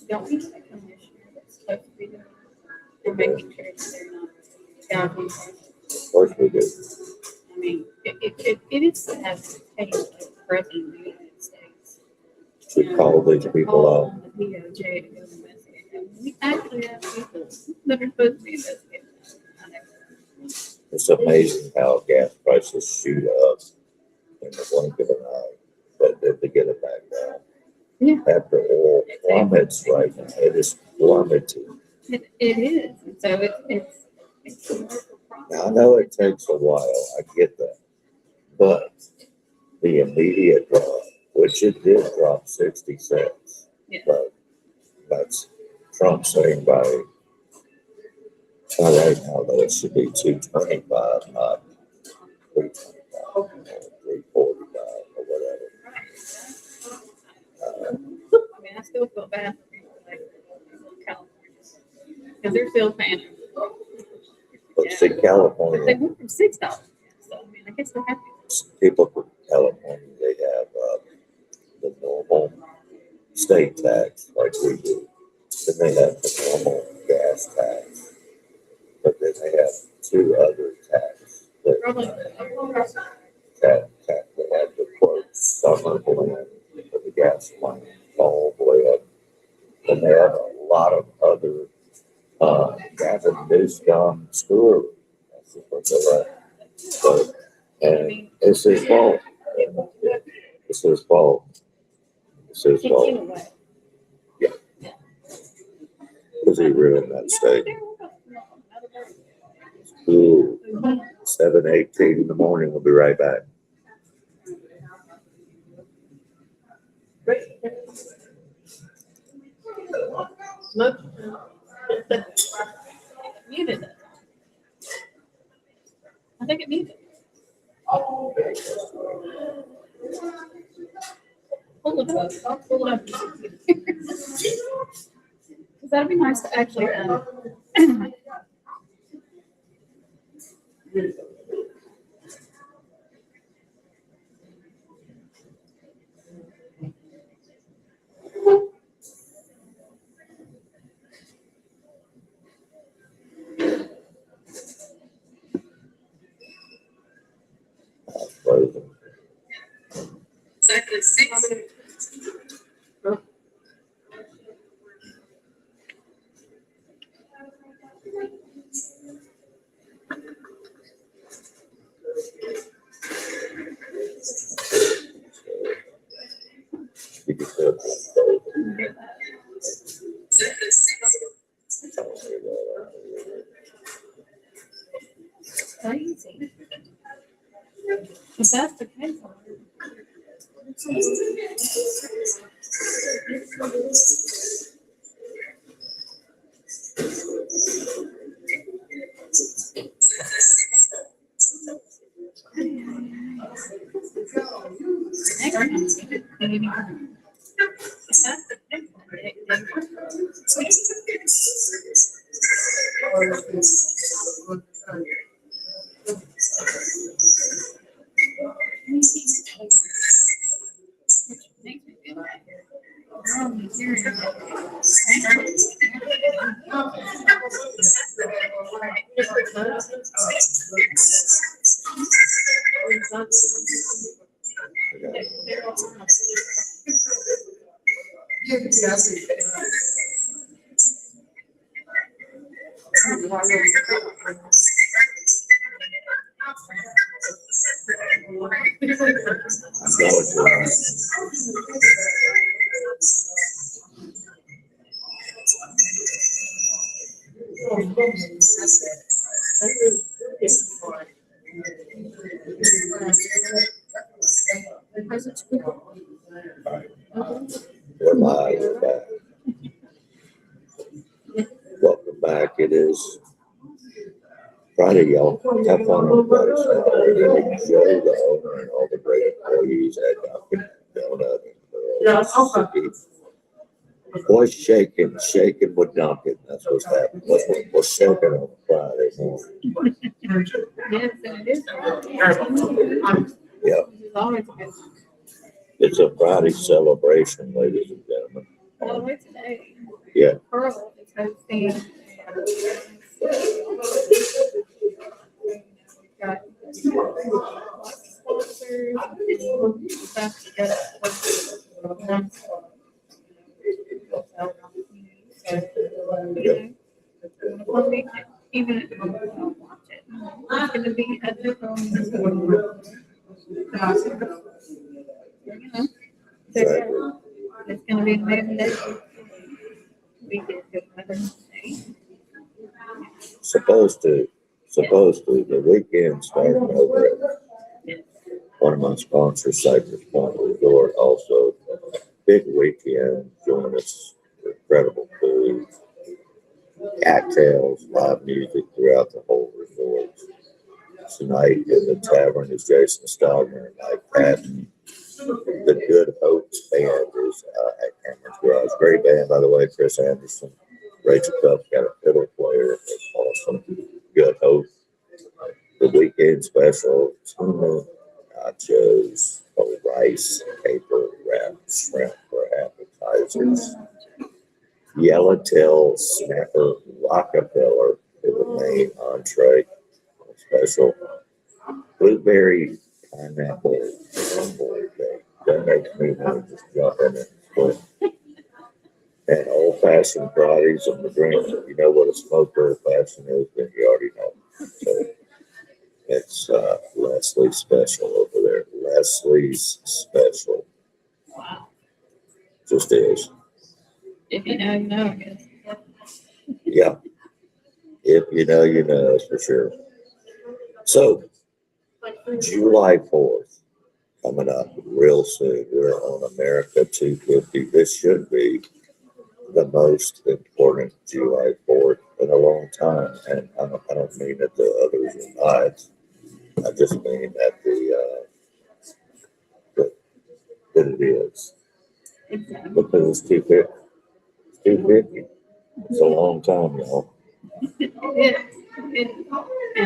S1: Don't we have a commissioner that's supposed to be doing it? And making sure that they're not gouging prices?
S2: Of course we do.
S1: I mean, it is to have to take the president of the United States.
S2: To call these
S1: To
S2: people
S1: call
S2: out.
S1: on the DOJ to go investigate them. We actually have people that are supposed to be investigating them. I know.
S2: It's amazing how gas prices shoot up in the blink of an eye, but then they get it back down.
S1: Yeah.
S2: After oil plummets right now, it is plummeting.
S1: It is. And so it's a work of process.
S2: Now, I know it takes a while, I get that. But the immediate drop, which it did drop 60 cents.
S1: Yeah.
S2: But that's Trump saying by right now that it should be 225, not 325 or 345 or whatever.
S1: I mean, I still feel bad for people like in California because they're still paying it.
S2: But see,
S1: But they
S2: California,
S1: went from $6. So I mean, I guess they're happy.
S2: people from California, they have the normal state tax like we do. Then they have the normal gas tax. But then they have two other taxes that
S1: Probably.
S2: they have the quote summer blend for the gasoline all the way up. And they have a lot of other Gavin Newsom screw. That's just what they're at. So, and it's his fault. It's his fault. It's his
S1: In
S2: fault.
S1: a way.
S2: Because he ruined that state. Ooh, 7:18 in the morning. We'll be right back.
S1: Muted it. I think it muted. Pull it up. I'll pull it up. Because that'd be nice to actually.
S2: Frozen.
S5: Exactly 6.
S2: You can feel it frozen.
S5: Exactly 6.
S1: Crazy. If that's the case, next time, maybe. If that's the case, makes me feel bad.
S2: going to. We're live, we're back. Welcome back. It is Friday, y'all. Have fun on Friday. Joe, the owner, and all the great employees at Dunkin' Donut and Girls. Boys shaking with Dunkin'. That's what's happening. We're shaking on Friday morning.
S1: Yes, and it is.
S2: Yeah,
S1: It's always good.
S2: it's a Friday celebration, ladies and gentlemen.
S1: Well, wait today.
S2: Yeah.
S1: Pearl is hosting. We've got sponsors and stuff to get even if you don't watch it, it's going to be at the it's going to be an amazing day. We get good weather today.
S2: Supposed to, the weekend starting over at one of my sponsors, Cypress Point Resort, also big weekend, join us, incredible food, cocktails, live music throughout the whole resort. Tonight in the tavern is Jason Stogner and Mike Patton. The Good Hopes band is at Cameron's Garage. Great band, by the way. Chris Anderson, Rachel Cup got a fiddle player. It's awesome. Good Hope. The weekend special: tuna, nachos, rice, caper, wrapped shrimp for appetizers. Yellowtail snapper Rockefeller for the main entree. Special blueberry pineapple gumbo cake. That makes me want to just jump in it. And old fashioned Fridays and the drinks. If you know what a smoked old fashioned is, then you already know. So it's Leslie's special over there. Leslie's special.
S1: Wow.
S2: Just is.
S1: If you know, you know, I guess.
S2: Yeah. If you know, you know, that's for sure. So, July 4th, coming up real soon. We're on America 250. This should be the most important July 4th in a long time. And I don't mean that the others are not. I just mean that that it is.
S1: Exactly.
S2: Because it's 250. It's 250. It's a long time, y'all.
S1: And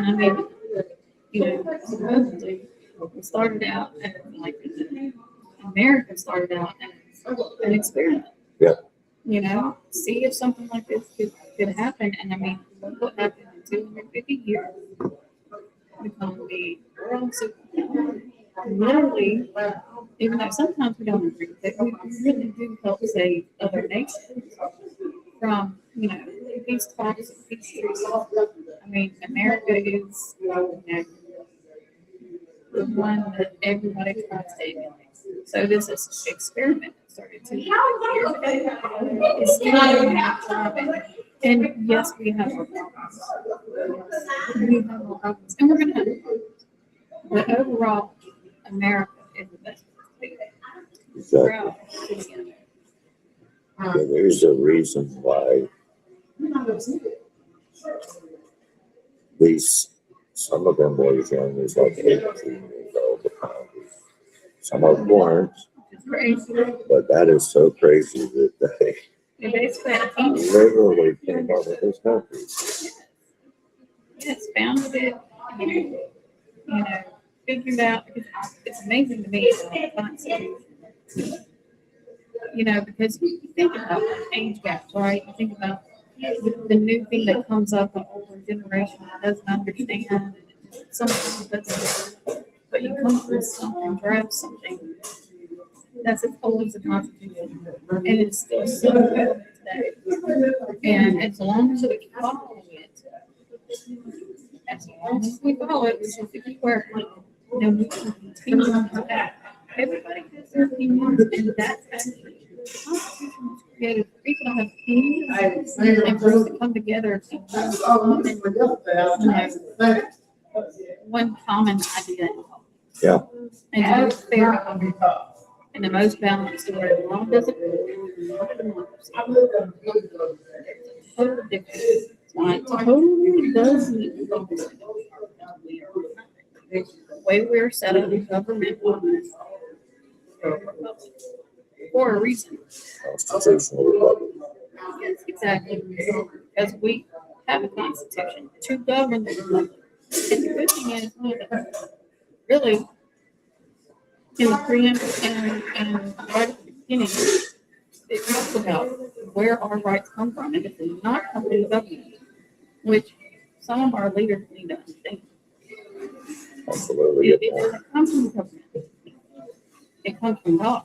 S1: I mean, you know, supposedly we started out as like America started out as an experiment.
S2: Yeah.
S1: You know, see if something like this could happen. And I mean, look what happened in 250 years. Become the world superpower. Literally, even though sometimes we don't agree with it, we really do help save other nations from, you know, these talks and peace treaties. I mean, America is, you know, the one that everybody tries to emulate. So this is an experiment that started 2 years ago. It's still thriving. And yes, we have our problems. We have our problems. And we're going to have our problems. But overall, America is the best place to be.
S2: Exactly. Yeah, there's a reason why some of them boys young is like 18 years old. Some of them weren't,
S1: It's crazy.
S2: but that is so crazy that they
S1: They basically had a team.
S2: literally came up with this country.
S1: Yes, founded it, you know, figured out, it's amazing to me, the concept. You know, because you think about age gaps, right? You think about the new thing that comes up, the older generation that doesn't understand, something doesn't, but you come up with something, draft something that's as old as the Constitution, and it's still so good today. And as long as we follow it, As long as we follow it, which is the key word, then we can continue to have. Everybody has their opinions, and that's actually, the Constitution was created for people to have opinions and for us to come together and one common idea.
S2: Yeah.
S1: And to be fair, in the most balanced way, law doesn't work democracy. Total difference. It totally doesn't. The way we're set up in government for a reason.
S2: Constitutional republic.
S1: Yes, exactly. Because we have a constitution to govern the republic. And the good thing is, really, in the preamble and right at the beginning, it talks about where our rights come from, and it does not come from the government, which some of our leaders need to understand.
S2: Absolutely.
S1: It doesn't come from the government. It comes from God.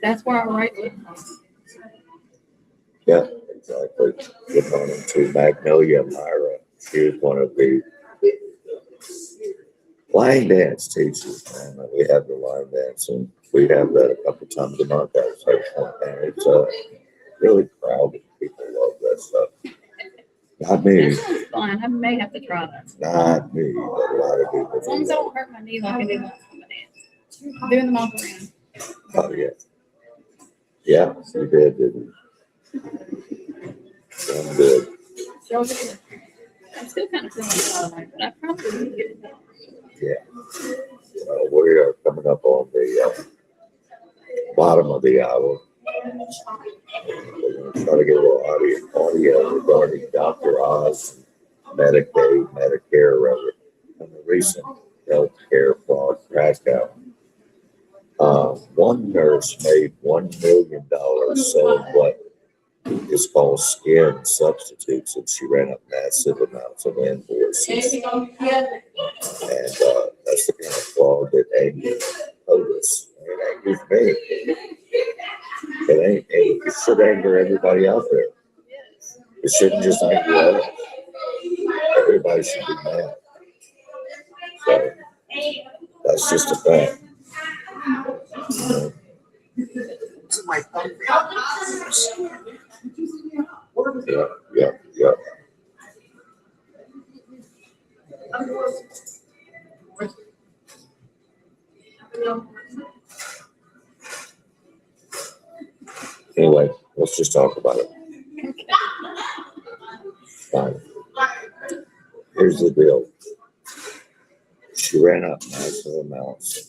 S1: That's where our rights come from.
S2: Yeah, exactly. Getting on into Magnolia Myra. She is one of the line dance teachers, man. We have the line dance, and we have that a couple times a month at social, and it's really crowded. People love that stuff. Not me,
S1: That sounds fun. I may have to try that.
S2: not me, but a lot of people.
S1: As long as I don't hurt my knee like I did last time I danced. Doing them off around.
S2: Oh, yeah. Yeah, you did, didn't you? I'm good.
S1: So good. I'm still kind of feeling like, but I probably will get it done.
S2: Yeah. We are coming up on the bottom of the hour. We're going to try to get a little audio regarding Dr. Oz, Medicaid, Medicare, rather, and the recent health care fraud crackdown. One nurse made $1 million selling what is called skin substitutes, and she ran up massive amounts of invoices. And that's the kind of fraud that angers POTUS. It angers me. It should anger everybody out there. It shouldn't just anger us. Everybody should be mad. So that's just a fact.
S5: To my phone.
S2: Yeah. Anyway, let's just talk about it. Fine. Here's the deal. She ran up massive amounts.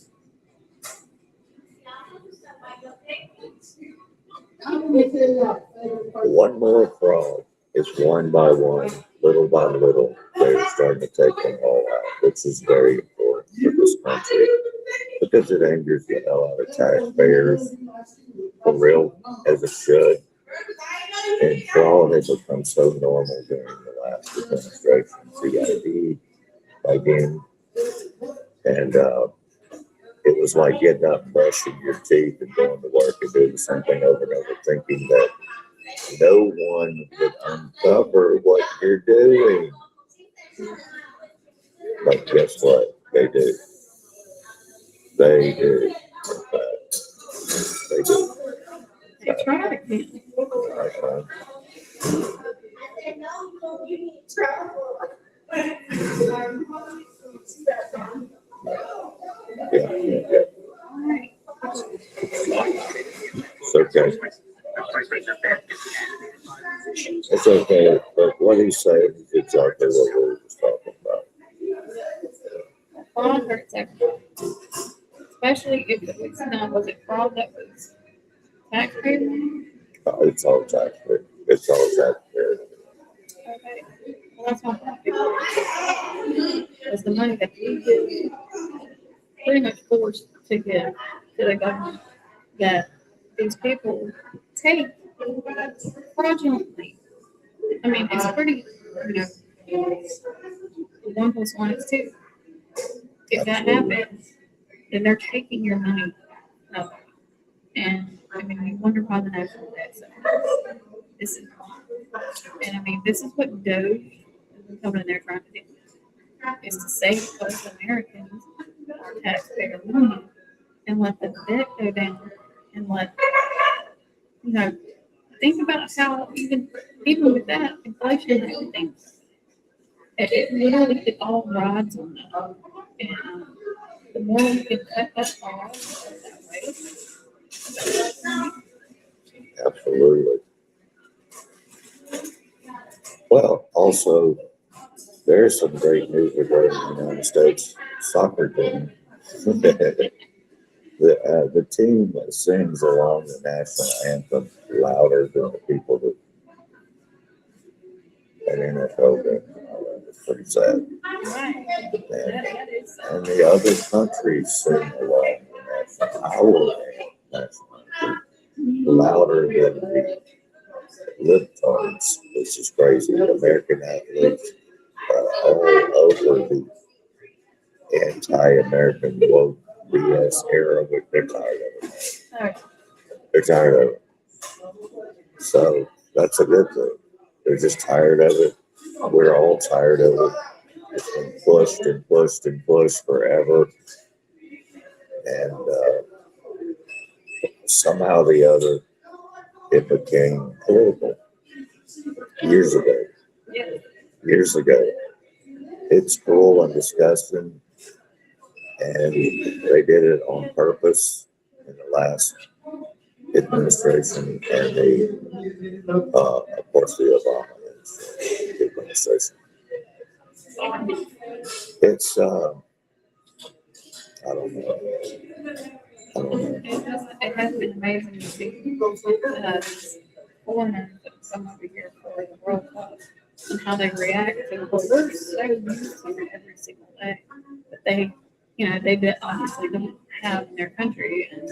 S2: One more fraud is one by one, little by little, they're starting to take them all out, which is very important for this country because it angers the hell out of taxpayers, for real, as it should. And fraud has become so normal during the last administration. CID, again, and it was like getting up, brushing your teeth, and going to work and doing the same thing over and over, thinking that no one would uncover what you're doing. But guess what? They do. They do. They do.
S1: They tried again.
S2: Okay. Yeah. It's okay. It's okay. But what he's saying is exactly what we were just talking about.
S1: Fraud hurts everybody. Especially if it was, was it fraud that was taxpayer money?
S2: It's all taxpayer. It's all taxpayer.
S1: Okay. Well, that's my point. It's the money that we get pretty much forced to give to the government that these people take fraudulently. I mean, it's pretty, 1 + 1 is 2. If that happens, then they're taking your money away. And I mean, you wonder why the national debt. So this is why. And I mean, this is what Doge, coming in there trying to do is to save us Americans, our taxpayer money, and let the debt go down, and let, you know, think about how even with that inflation and everything, it literally, it all rides on that. And the more we can cut that off that way, the better.
S2: Absolutely. Well, also, there's some great news regarding the United States soccer team. The team that sings along the national anthem louder than the people that at NFL game. It's pretty sad.
S1: Right. That is
S2: And the other countries sing along the national anthem louder than the libtards, which is crazy. American athletes all over the anti-American woke BS era, but they're tired of it.
S1: Alright.
S2: They're tired of it. So that's a good thing. They're just tired of it. We're all tired of it. It's been pushed and pushed and pushed forever. And somehow or the other, it became political years ago.
S1: Yeah.
S2: Years ago. It's cruel and disgusting. And they did it on purpose in the last administration and of course, the Obama administration. It's, I don't know.
S1: It has been amazing to see foreigners that come over here for the World Cup and how they react to it. We're so used to it every single day, but they, you know, obviously don't have in their country, and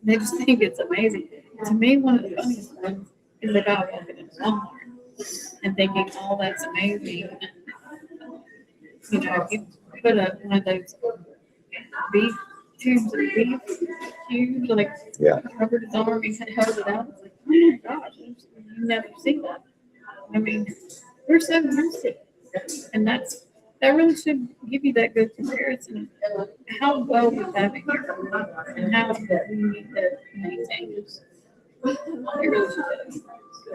S1: they just think it's amazing. To me, one of the funniest ones is the guy walking in Walmart and thinking, "Oh, that's amazing." And, you know, he put up one of those beef tubes of beef cubes, like covered his arm, he held it out. It's like, oh my gosh, you never see that. I mean, we're so used to it, and that really should give you that good comparison of how well we have it here and how we need to maintain it. It really should.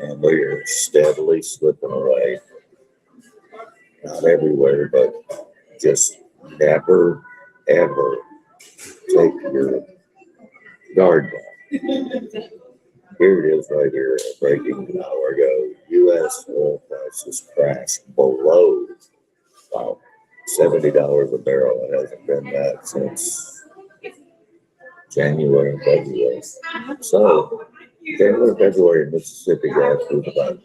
S2: And we are steadily slipping away. Not everywhere, but just never, ever take your guard down. Here it is right here, breaking an hour ago. U.S. oil prices crashed below $70 a barrel. It hasn't been that since January and February. So, January, February, Mississippi gas was about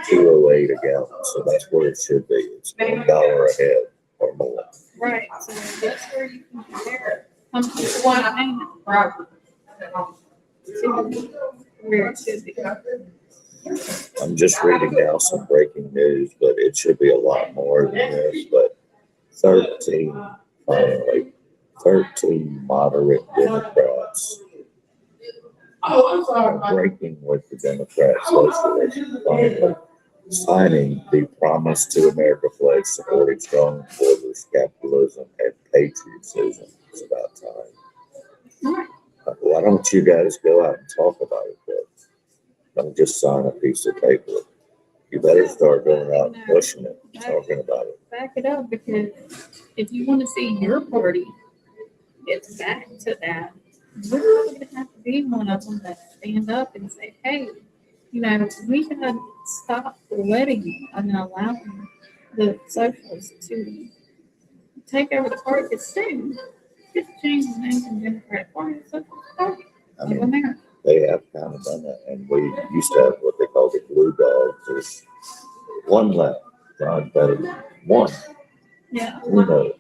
S2: $2.08 a gallon. So that's where it should be. It's $1 a head or more.
S1: Right, so that's where you can compare one payment to where it should be.
S2: I'm just reading now some breaking news, but it should be a lot more than this. But 13 moderate Democrats are breaking with the Democrat Socialists, finally signing the Promise to America pledge supporting strong borders, capitalism, and patriotism. It's about time. Why don't you guys go out and talk about it, though? Don't just sign a piece of paper. You better start going out and pushing it, talking about it.
S1: Back it up, because if you want to see your party get back to that, we're going to have to be one of them that stand up and say, hey, you know, we got to stop letting and allowing the socialists to take over the party. Because soon, it's changed the name from Democratic Party to Socialist Party of America.
S2: They have kind of done that, and we used to have what they call the blue dogs. There's one left, John Petty, one.
S1: Yeah.
S2: We know.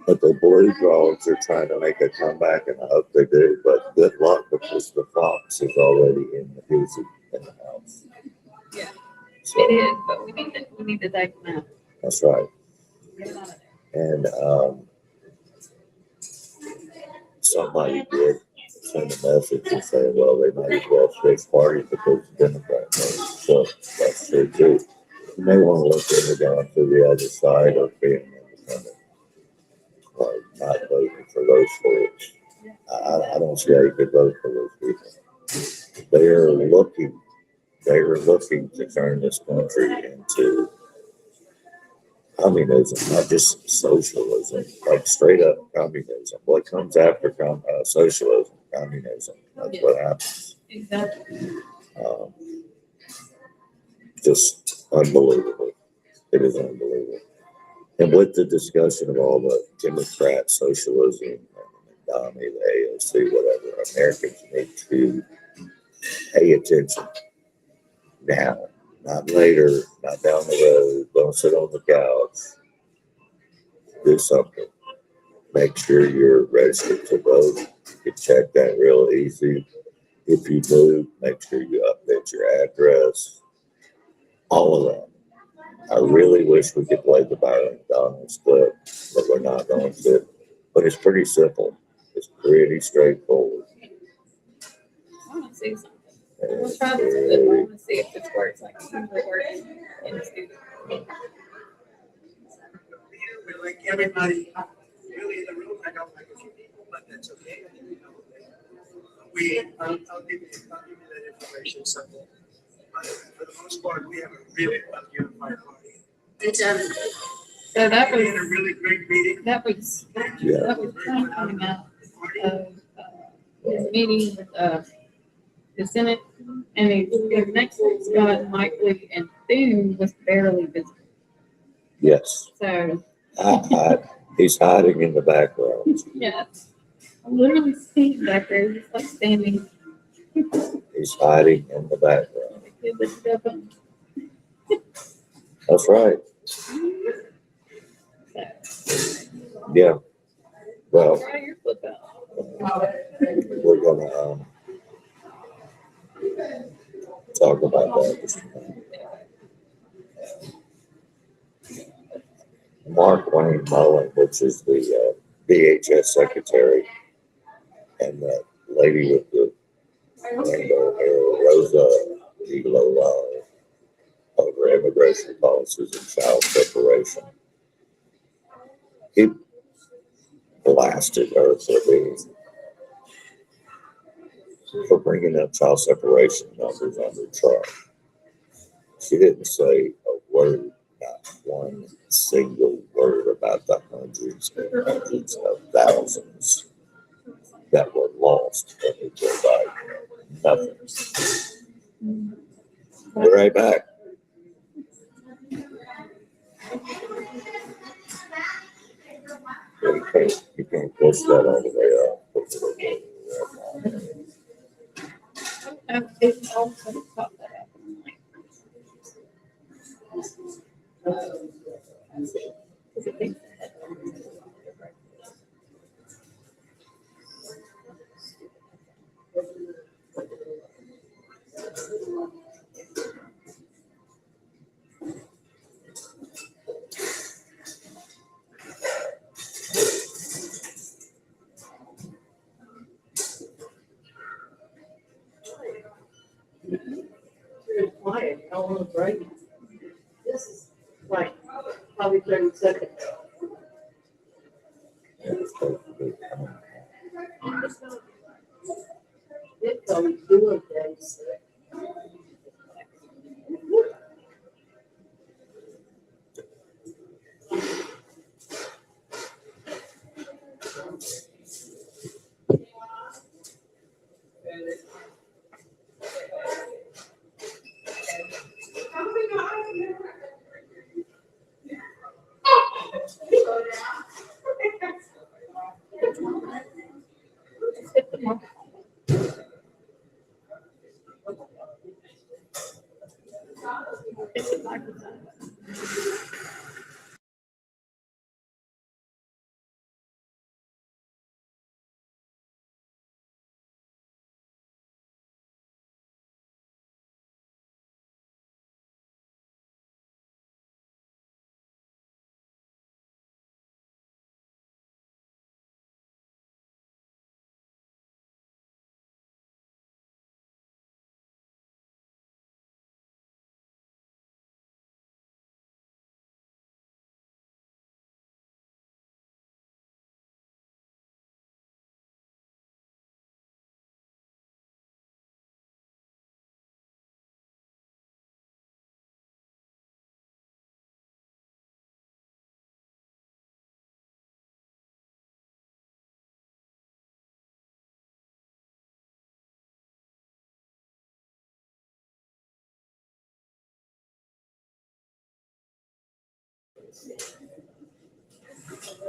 S2: But the blue dogs are trying to make a comeback, and I hope they do. But good luck, because the fox is already in the house.
S1: Yeah,
S2: So,
S1: it is, but we need to take them out.
S2: that's right.
S1: Get them out of
S2: And
S1: there.
S2: somebody did send a message and say, well, they might as well switch parties because the Democrats are. So that's true too. You may want to look into going to the other side of being independent, or not voting for those folks. I don't see how you could vote for those people. They are looking to turn this country into communism, not just socialism, like straight up communism. What comes after socialism? Communism. That's what happens.
S1: Exactly.
S2: Um, just unbelievable. It is unbelievable. And with the discussion of all the Democrat socialism and Donnie, the AOC, whatever, Americans need to pay attention now, not later, not down the road. Don't sit on the couch. Do something. Make sure you're registered to vote. You can check that real easy. If you move, make sure you update your address. All of that. I really wish we could play the Byron Donalds clip, but we're not going to. But it's pretty simple. It's pretty straightforward.
S1: I want to see something.
S2: And
S1: We'll
S2: it's
S1: try this a bit. I
S2: very,
S1: want to see if this works like it usually works in the studio.
S5: We're like everybody, really in the room, I don't like a few people, but that's okay. I'll give you that information someday. But for the most part, we have a really unified party.
S1: So that
S5: We had a
S1: was,
S5: really great meeting.
S1: that was,
S2: yeah,
S1: that was kind of coming out of his meeting with the Senate. And his next to Scott, Mike Lee, and Thune was barely visible.
S2: yes.
S1: So,
S2: He's hiding in the background.
S1: yeah, I'm literally seeing back there, just like standing.
S2: He's hiding in the background.
S1: He lifted up on-
S2: That's right.
S1: So,
S2: Yeah. Well,
S1: try your flip out.
S2: we're gonna talk about that just a minute. Mark Wayne Mullen, which is the DHS secretary, and that lady with the rainbow hair, Rosa DeLorean, over immigration policies and child separation. He blasted her for bringing up child separation numbers under Trump. She didn't say a word, not one single word about the hundreds and hundreds of thousands that were lost under Joe Biden. Nothing. Be right back. You can't push that all the way up.
S1: It also caught that up. Is it big?
S6: Very quiet, how long break? This is like probably 30 seconds. It's only 2 of days.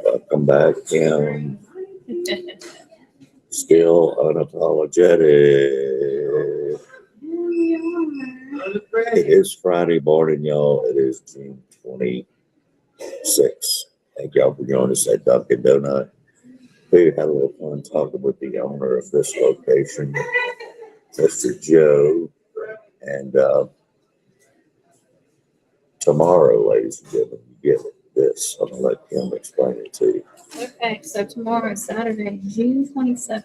S2: Welcome back, Kim. Still unapologetic. It is Friday morning, y'all. It is June 26th. Thank y'all for joining us at Dunkin' Donut. We had a little fun talking with the owner of this location, Mr. Joe. And tomorrow, ladies and gentlemen, you get this. I'm going to let Kim explain it to you.
S1: Okay, so tomorrow, Saturday, June 27th,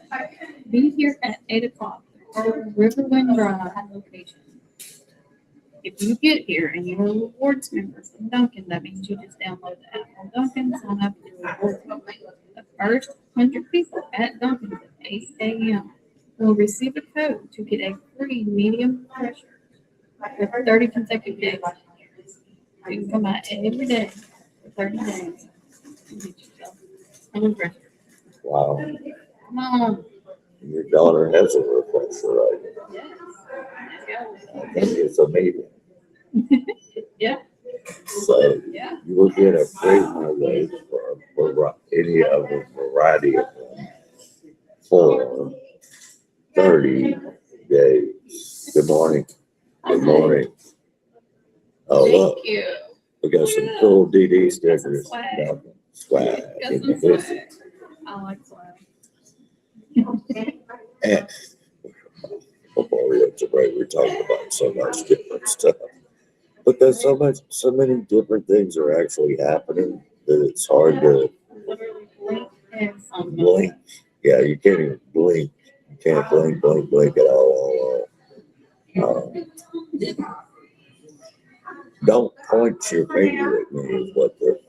S1: be here at 8 o'clock, Riverwind Drive location. If you get here and you're a rewards member from Dunkin', that means you just download the app on Dunkin', sign up for your rewards. The first 100 people at Dunkin' at 8 a.m. will receive a code to get a free medium pressure for 30 consecutive days. You can come out every day for 30 days and get yourself a refresher.
S2: Wow.
S1: Come on.
S2: Your daughter has a refresher, right?
S1: Yes.
S2: I think it's a medium.
S1: Yeah.
S2: So
S1: Yeah.
S2: you will get a free highway for any of the variety of them for 30 days. Good morning. Good morning. Oh, look,
S1: Thank you.
S2: we got some cool DD stickers.
S1: Swag.
S2: Swag.
S1: Got
S2: in
S1: some
S2: the hoodie.
S1: swag. I like swag.
S2: And before we went to break, we talked about so much different stuff. But there's so many different things are actually happening that it's hard to
S1: Literally blink and some.
S2: blink. Yeah, you can't even blink. You can't blink at all. Don't point your finger at me is what the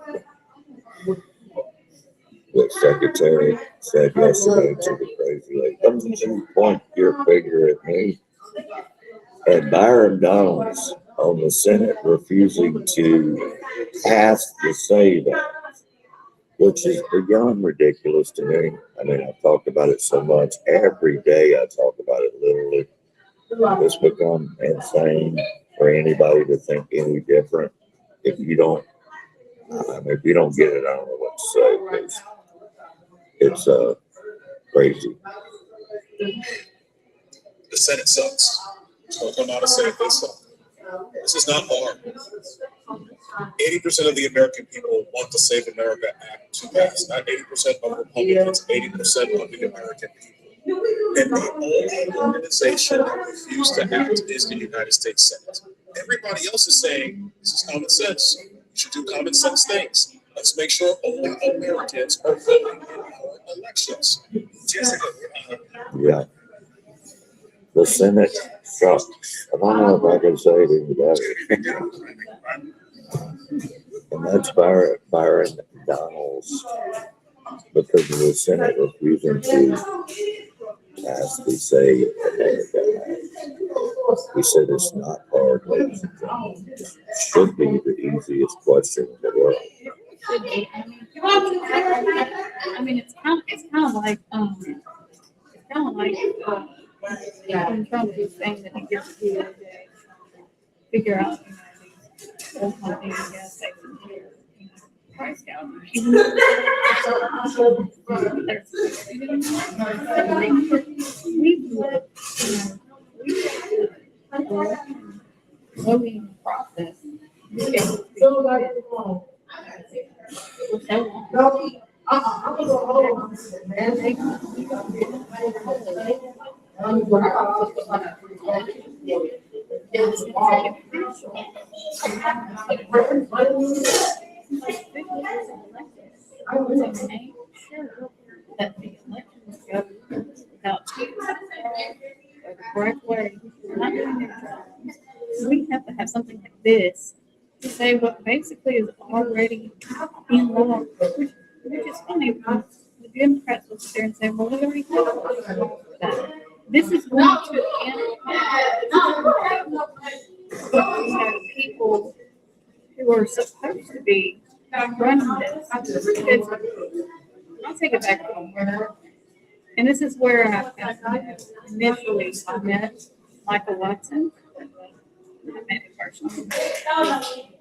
S2: secretary said yesterday to the crazy lady. Don't you point your finger at me. And Byron Donalds on the Senate refusing to pass the SAVE Act, which is beyond ridiculous to me. I mean, I've talked about it so much. Every day I talk about it literally. It's become insane for anybody to think any different. If you don't get it, I don't know what to say, because it's crazy.
S7: The Senate sucks. So I'll come out and say it, they suck. This is not hard. 80% of the American people want the Save America Act to pass. Not 80% of Republicans, 80% of the American people. And the only organization that refused to act is the United States Senate. Everybody else is saying this is common sense. You should do common sense things. Let's make sure only Americans are voting in our elections. Jessica,
S2: Yeah. The Senate sucks. I don't know if I can say it any better. And that's Byron Donalds, because of the Senate refusing to pass the Save America Act. He said it's not hard, ladies and gentlemen. It should be the easiest question in the world.
S1: I mean, it's kind of like when Trump was saying that he gets to do it, figure out, these old companies, gas stations here, price gouging. Voting process. Make sure that the elections go without cheating or the correct way. We're not doing their jobs. We have to have something like this to say what basically is already in law, which is funny. The Democrats will sit there and say, well, we already have that. This is going to impact people who are supposed to be running this. Because I'll take it back home. And this is where I initially met Michael Watson. I met him personally.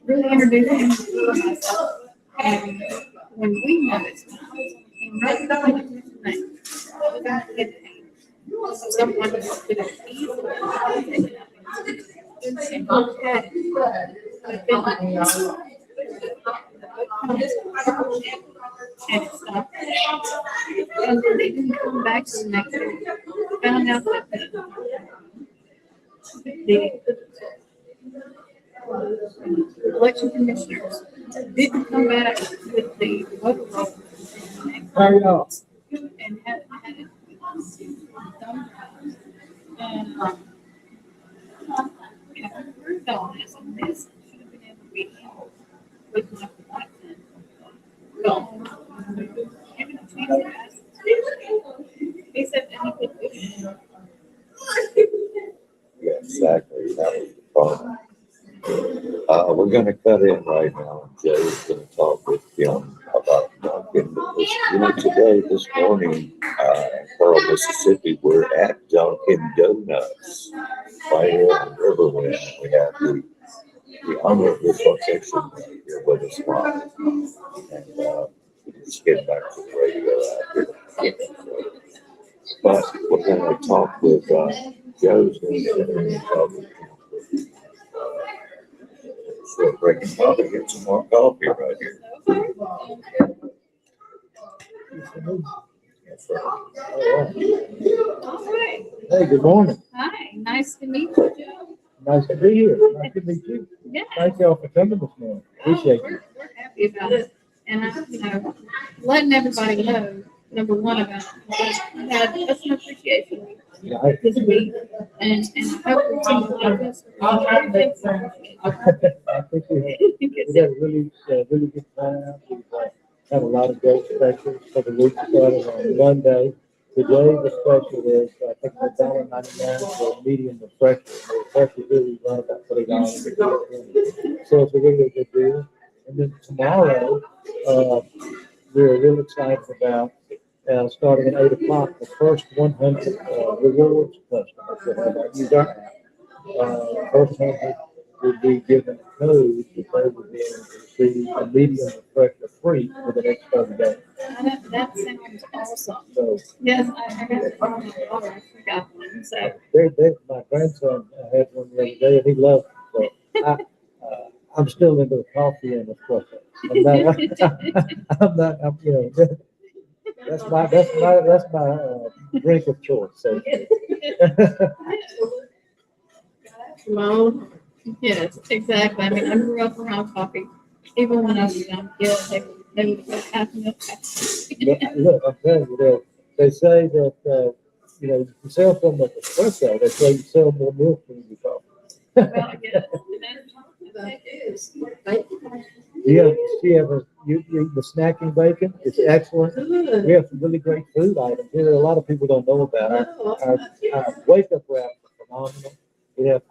S1: Really introduced him to myself. And when we noticed, someone could have easily taken up and had it. And it stopped. And then they didn't come back to the next day. Found out that the election commissioners didn't come back with the voter roll. And had it done. And, approved all this, and this should have been able to be held with my license. Given a chance to ask. He said that he could do it.
S2: Yeah, exactly. That was the problem. We're gonna cut in right now, and Jay's gonna talk with Kim about Dunkin'. Because, today, this morning, in Pearl, Mississippi, we're at Dunkin' Donuts. Right here on Riverwind, we have the owner of this location right here with us live. And, we're just getting back to the radio out here. But we're gonna talk with, Joe's gonna talk with so breaking coffee, get some more coffee right here. Yes, sir.
S1: All right.
S3: Hey, good morning.
S1: Hi, nice to meet you, Joe.
S3: Nice to be here. Nice to meet you.
S1: Yeah.
S3: Thank y'all for coming this morning. Appreciate you.
S1: We're happy about it. And letting everybody know, number one, about it. I had customer appreciation week
S3: Yeah,
S1: this week. And I hope we see like this.
S3: I think we had a really good time. We've had a lot of great specials for the week starting on Monday. Today, the special is, I think, $1.99 for a medium refresher. The refresher really run about $30. So it's a really good deal. And then tomorrow, we're really excited about starting at 8 o'clock, the first 100 rewards customers that have used our app. First 100 will be given a code that they will be able to receive a medium refresher free for the next 30 days.
S1: That sounds awesome.
S3: So
S1: Yes, I got it from my daughter. I forgot one. So
S3: my grandson had one the other day and he loved it. So I'm still into the coffee and espresso. That's my drink of choice. So.
S1: Well, yes, exactly. I mean, I grew up around coffee. Even when I was a young kid, they would go half milk.
S3: Look, I'm telling you, they say that, you can sell so much espresso, they say you sell more milk than you coffee.
S1: Well, I guess.
S6: That is.
S3: Yeah, the snacking bacon, it's excellent. We have some really great food items here that a lot of people don't know about. Our wake-up wraps are phenomenal. We have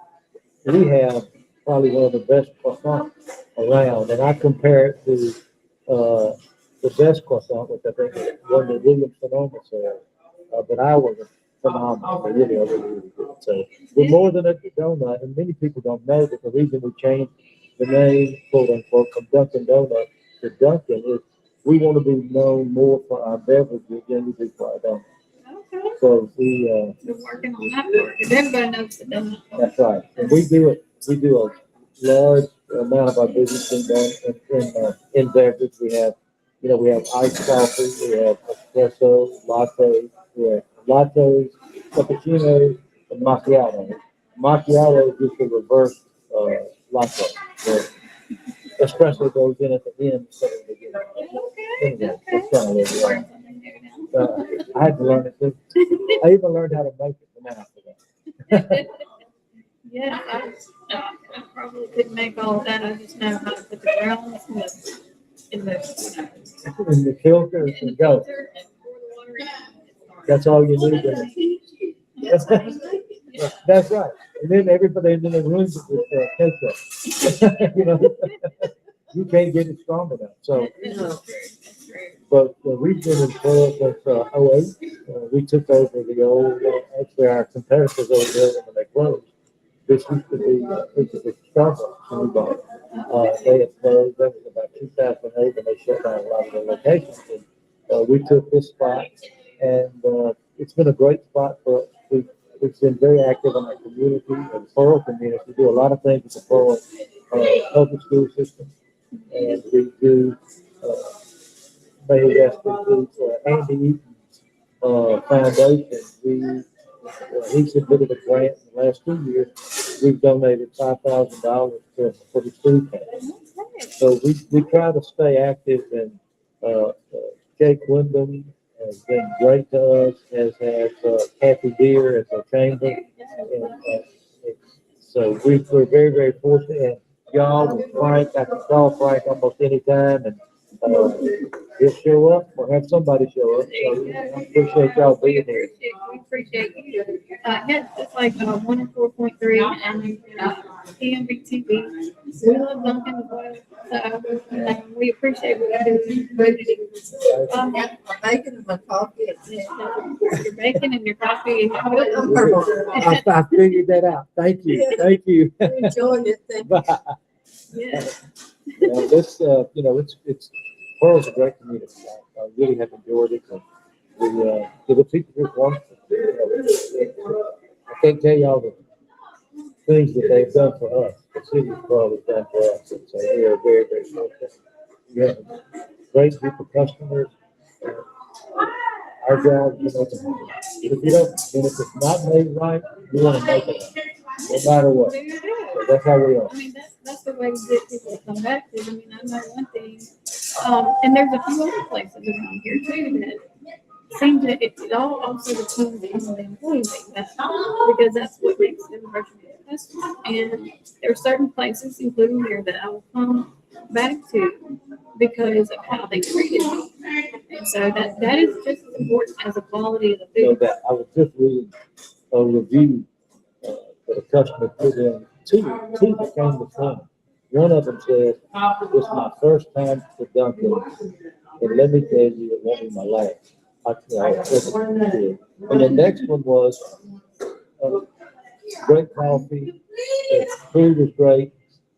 S3: probably one of the best croissants around, and I compare it to the best croissant, which I think is one that William Sonoma sells. But ours are phenomenal. They really are really good. So we're more than a donut, and many people don't know that the reason we changed the name, quote unquote, from Dunkin' Donuts to Dunkin' is we want to be known more for our beverages than we do for our donuts.
S1: Okay.
S3: So
S1: We're working on that part. Because everybody knows the donut.
S3: that's right. And we do a large amount of our business in beverage. We have iced coffee, we have espresso, lattes, cappuccinos, and macchiatos. Macchiato is just a reverse latte. The espresso goes in at the end instead of the beginning. Anyway, that's kind of what we are. I had to learn it too. I even learned how to make it from after that.
S1: Yeah, I probably couldn't make all of that. I just know how to put the grounds in the
S3: In the filter
S1: in
S3: and
S1: the
S3: go.
S1: filter and pour the water in.
S3: That's all you need. That's right. And then everybody in the rooms with ketchup. You can't get it strong enough. So,
S1: That's true.
S3: but we've been in Pearl since 08. We took over the old, actually our competitors over there when they closed. This used to be, Starbucks when we bought it. They had closed, that was about 2008, and they shut down a lot of their locations. And, we took this spot, and, it's been a great spot for us. We've been very active in our community, and Pearl community. We do a lot of things with the Pearl, public school system. And we do, may rest in peace, Andy Eaton's, foundation. He submitted a grant in the last 2 years. We've donated $5,000 for the food bank. So we try to stay active, and Jake Wyndham has been great to us, as has Kathy Deere at the chamber. And, so we're very, very fortunate. And y'all with Frank, I can call Frank almost anytime, and he'll show up or have somebody show up. So I appreciate y'all being here.
S1: We appreciate you. Yeah, it's like 104.3 and PMBTV. We love Duncan as well. So we appreciate what you do.
S6: My bacon and my coffee.
S1: Your bacon and your coffee.
S3: I figured that out. Thank you. Thank you.
S6: Enjoying it. Thank you.
S3: Bye.
S1: Yeah.
S3: This, it's Pearl's a great community. I really have enjoyed it. And the people here wonderful. I can't tell you all the things that they've done for us. The city of Pearl has done for us. And so we are very, very fortunate. We have a great group of customers. Our job is to make it happen. If you don't, and if it's not made right, you want to make it right, no matter what. So that's how we are.
S1: I mean, that's the way we get people to come back to. I mean, I know one thing, and there's a few other places around here too that seem to, it all also depends on the employee base, because that's what makes them virtually customer. And there are certain places, including here, that I will come back to because of how they treated me. And so that is just as important as the quality of the
S3: So
S1: food.
S3: that I was just reading a review that a customer put in, two that came to fun. One of them said, "This is my first time to Dunkin', and let me tell you, it won't be my last." And the next one was great coffee, the food was great,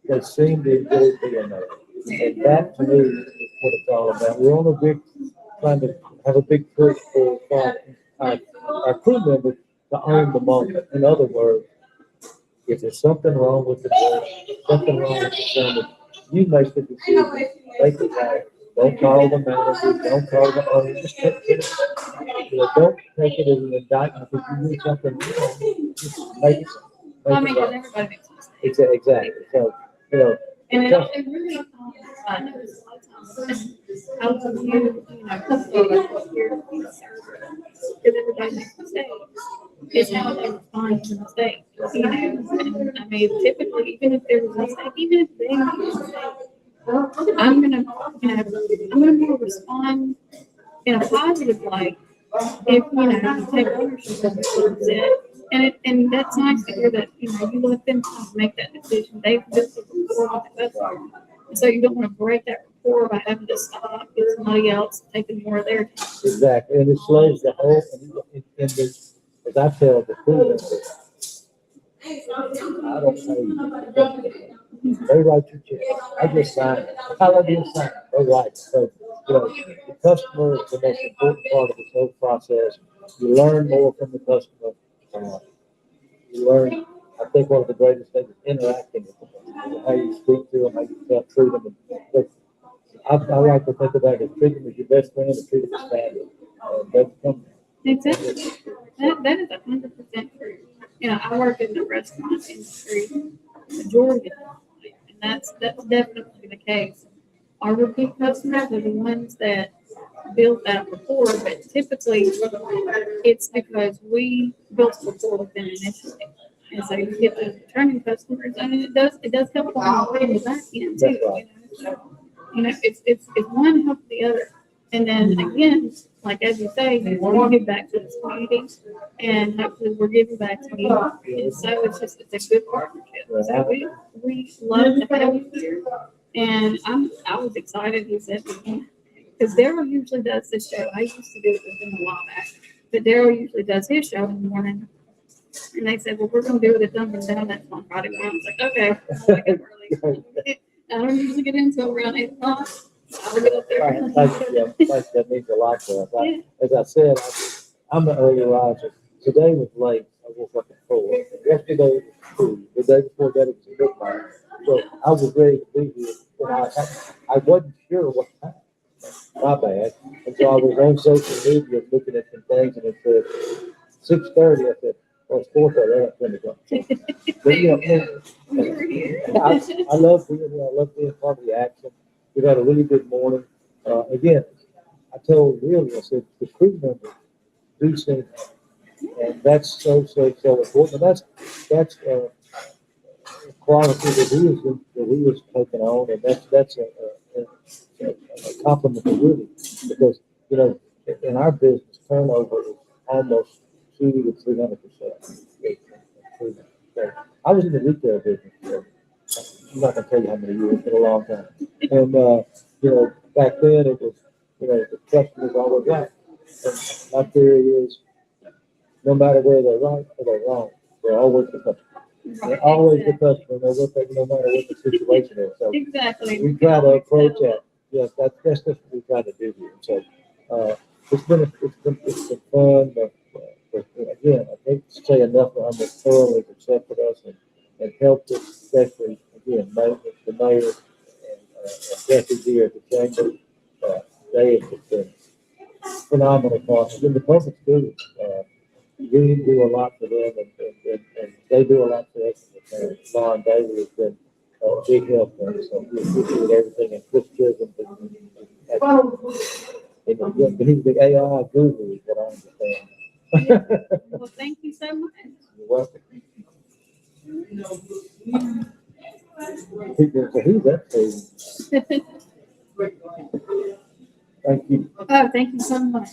S3: they seemed to enjoy being there. And that to me is what it's all about. We're on trying to have a big push for our crew members to own the moment. In other words, if there's something wrong with the board, something wrong with the service, you make the decision, make it right. Don't call the manager, don't call the owner, just take it. Don't take it as an indictment if you do something wrong, just make it
S1: I mean,
S3: right.
S1: because everybody makes mistakes.
S3: Exactly, so,
S1: And it really, I noticed a lot of times, I was you know, customers here to be a server, because everybody makes mistakes. It's how they respond to mistakes, you know, and I mean, typically, even if there was a mistake, even if they made a mistake, I'm gonna more respond in a positive light if, you take ownership of it. And that's nice to hear that, you let them kind of make that decision. They've built a rapport with the customer. And so you don't want to break that rapport by having to stop, get somebody else taking more of their time.
S3: exactly, and it slows the whole, as I tell the crew members, I don't pay you. They write your check. I just sign it. I let them sign it. They write it. So, the customer is the most important part of this whole process. You learn more from the customer. You learn, I think one of the greatest things is interacting with them, how you speak to them, how you treat them. I like to think about it, treat them as your best friend and treat them as family.
S1: Exactly. That is 100% true. I work in the restaurant industry majority of the time, and that's definitely the case. Our repeat customers are the ones that build that rapport, but typically it's because we built rapport with them initially. And so you get the returning customers, and it does help on the back end too. It's one help the other. And then again, like as you say, we give back to this community, and hopefully we're giving back to you. And so it's a good partnership. So we love to have you here. And I was excited he said, because Daryl usually does this show. I used to do it with him a while back, but Daryl usually does his show in the morning. And they said, well, we're gonna do it at Dunkin' Donuts on Friday morning. I was like, okay. I'll wake up early. I don't usually get in until around 8 o'clock. I'll get up
S3: Right,
S1: there.
S3: that means a lot to us.
S1: Yeah.
S3: As I said, I'm an early riser. Today was late. I woke up at 4. Yesterday was 2. The day before that it was midnight. So I was ready to be here. And I wasn't sure what time. My bad. And so I was on social media looking at some things and it said 6:30. I said, well, it's 4:30. I got 20 o'clock. But, you know,
S1: We were here.
S3: I love being here. I love being part of the action. We've had a really good morning. Again, I told Lily, I said, the crew members do seem happy. And that's so important. And that's a quality that he was taking on. And that's a compliment to Rudy. Because, you know, in our business, turnover is almost 200 to 300%. So I was in the retail business. So I'm not gonna tell you how many years, it's been a long time. And, you know, back then it was, you know, the customers always right. And my theory is, no matter where they're right or they're wrong, they're always the customer. They're always the customer, no matter what the situation is. So
S1: Exactly.
S3: we try to approach that. Yes, that's just what we try to do here. So, it's been fun, but again, I can't say enough on the thoroughly accepted us and helped us, especially, again, the mayor and Jesse here at the chamber. They have just been phenomenal partners. And the public too. We do a lot for them and they do a lot for us. And Ron Daly has been a big help for us. So we appreciate everything. And Chris Chisholm, he's the AI guru, is what I understand.
S1: Well, thank you so much.
S3: You're welcome. So who's that for? Thank you.
S1: Oh, thank you so much.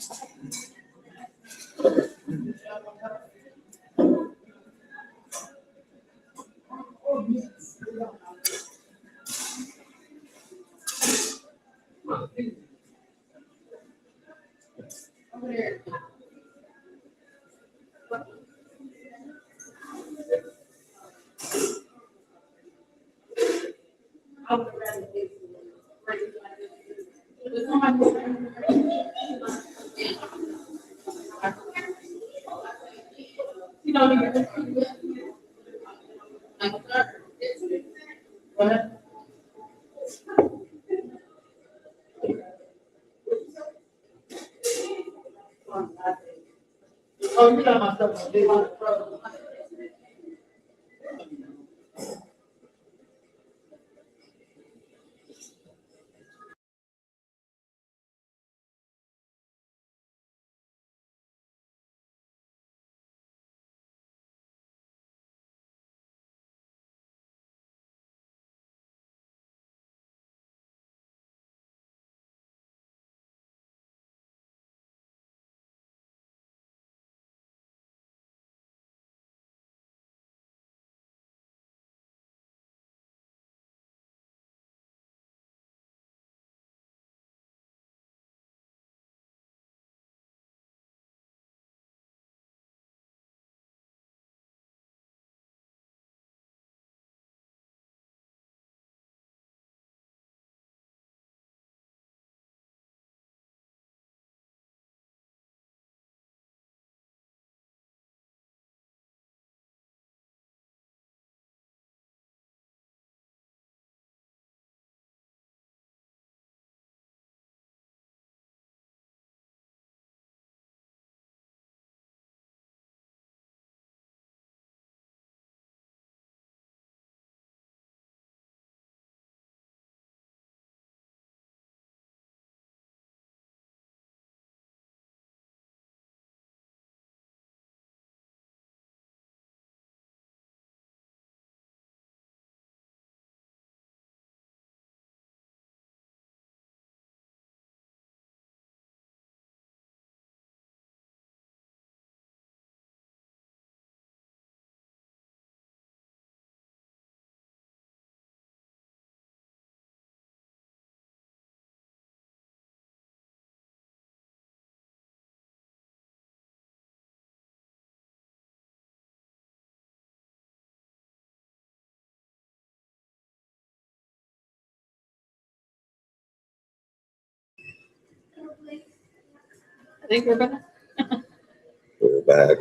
S6: Oh, you got my stuff.
S1: think we're back.
S2: We're back.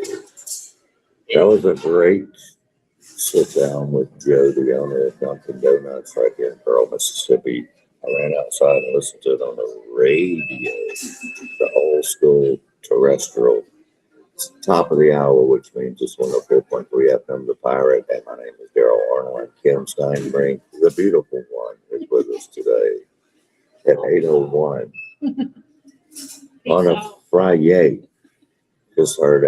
S2: That was a great sit down with Joe, the owner of Dunkin' Donuts right here in Pearl, Mississippi. I ran outside and listened to it on the radio, the old school terrestrial. It's top of the hour, which means it's 104.3 FM, The Pirate. And my name is Daryl Arnold. And Kim Steinbrink, the beautiful one, is with us today at 8:01 on a Friday. Just heard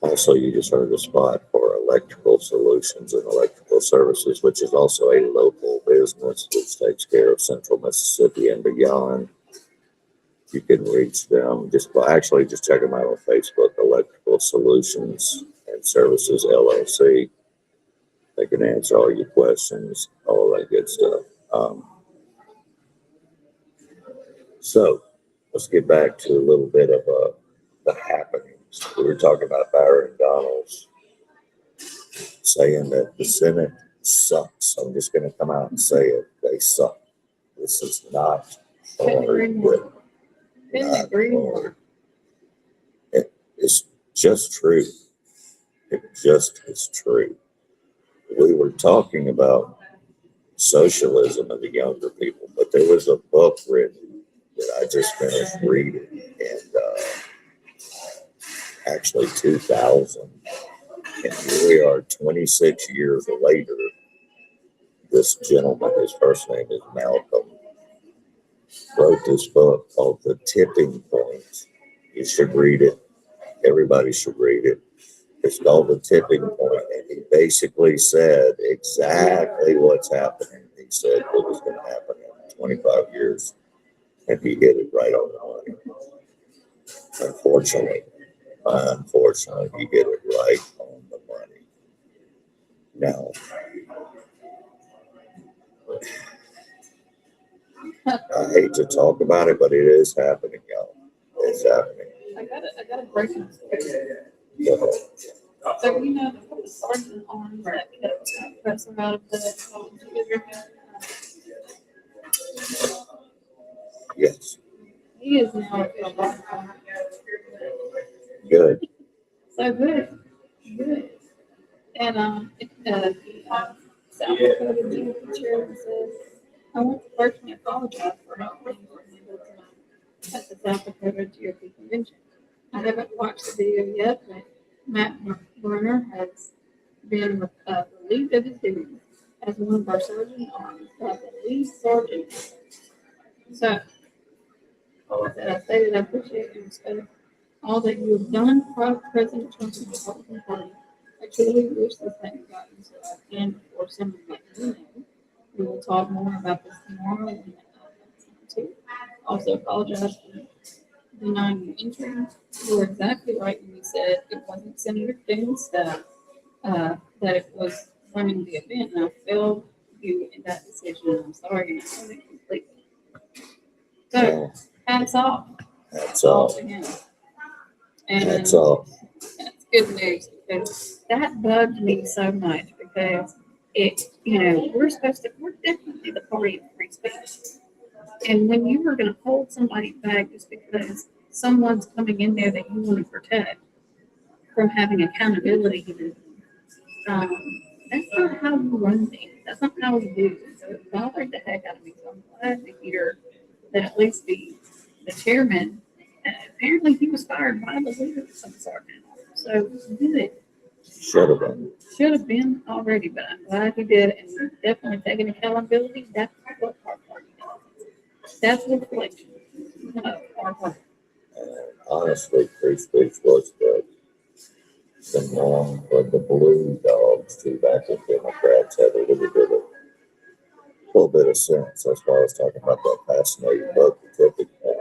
S2: also you just heard a spot for Electrical Solutions and Electrical Services, which is also a local business which takes care of Central Mississippi and beyond. You can reach them just check them out on Facebook, Electrical Solutions and Services LLC. They can answer all your questions, all that good stuff. So let's get back to a little bit of the happenings. We were talking about Byron Donalds saying that the Senate sucks. I'm just going to come out and say it. They suck. This is not
S1: Couldn't agree more.
S2: hard.
S1: Couldn't agree more.
S2: It's just true. It just is true. We were talking about socialism and the younger people, but there was a book written that I just finished reading in actually 2000. And here we are 26 years later. This gentleman, his first name is Malcolm, wrote this book called The Tipping Point. You should read it. Everybody should read it. It's called The Tipping Point, and he basically said exactly what's happening. He said what was going to happen in 25 years, and he hit it right on the money. Unfortunately, he hit it right on the money. Now, I hate to talk about it, but it is happening, y'all. It's happening.
S1: I got a breaking story.
S2: Go ahead.
S1: So you know the sergeant arms that kept pressing out of the
S2: Yes.
S1: he is now a lot.
S2: Good.
S1: So good. Good. And South Dakota DOT chairman says, I want to personally apologize for helping at the South Dakota GOP convention. I haven't watched the video yet, but Matt Brunner has been relieved of his duties as one of our sergeant arms by the lead sergeant. So, I stated I appreciate and respect all that you have done for President Trump's Republican Party. I truly wish this hadn't gotten so out of hand before someone like you know. We will talk more about this tomorrow. And, also apologize for denying the entry. You were exactly right when you said it wasn't Senator Dune's staff that it was running the event, and I failed you in that decision. I'm sorry, and I own it completely. So, hats off.
S2: That's all.
S1: To him. And
S2: That's all.
S1: that's good news because that bugged me so much because we're definitely the party of free speech. And when you were going to hold somebody back just because someone's coming in there that you want to protect from having accountability, that's not how you run things. That's not how we do. So it bothered the heck out of me. So I'm glad to hear that at least the chairman, apparently he was fired by the leader of some sort now. So good.
S2: Should have been.
S1: Should have been already, but I'm glad he did, and definitely taking accountability. That's what our party does. That's a reflection of our party.
S2: Honestly, free speech was the norm for the blue dogs too. Back when Democrats had a little bit of sense. That's why I was talking about that fascinating book, The Tipping Point.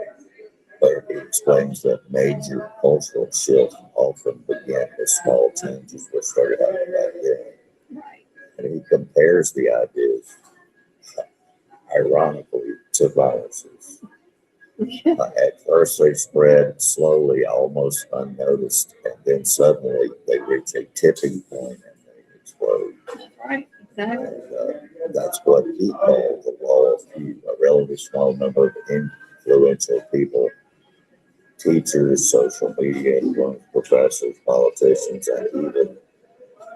S2: But he explains that major cultural shifts often begin with small changes that started happening back then.
S1: Right.
S2: And he compares the ideas, ironically, to viruses. At first, they spread slowly, almost unnoticed, and then suddenly they reach a tipping point and they explode.
S1: That's right. Exactly.
S2: And that's what he called the law of few. A relatively small number of influential people teachers, social media influence professors, politicians, and even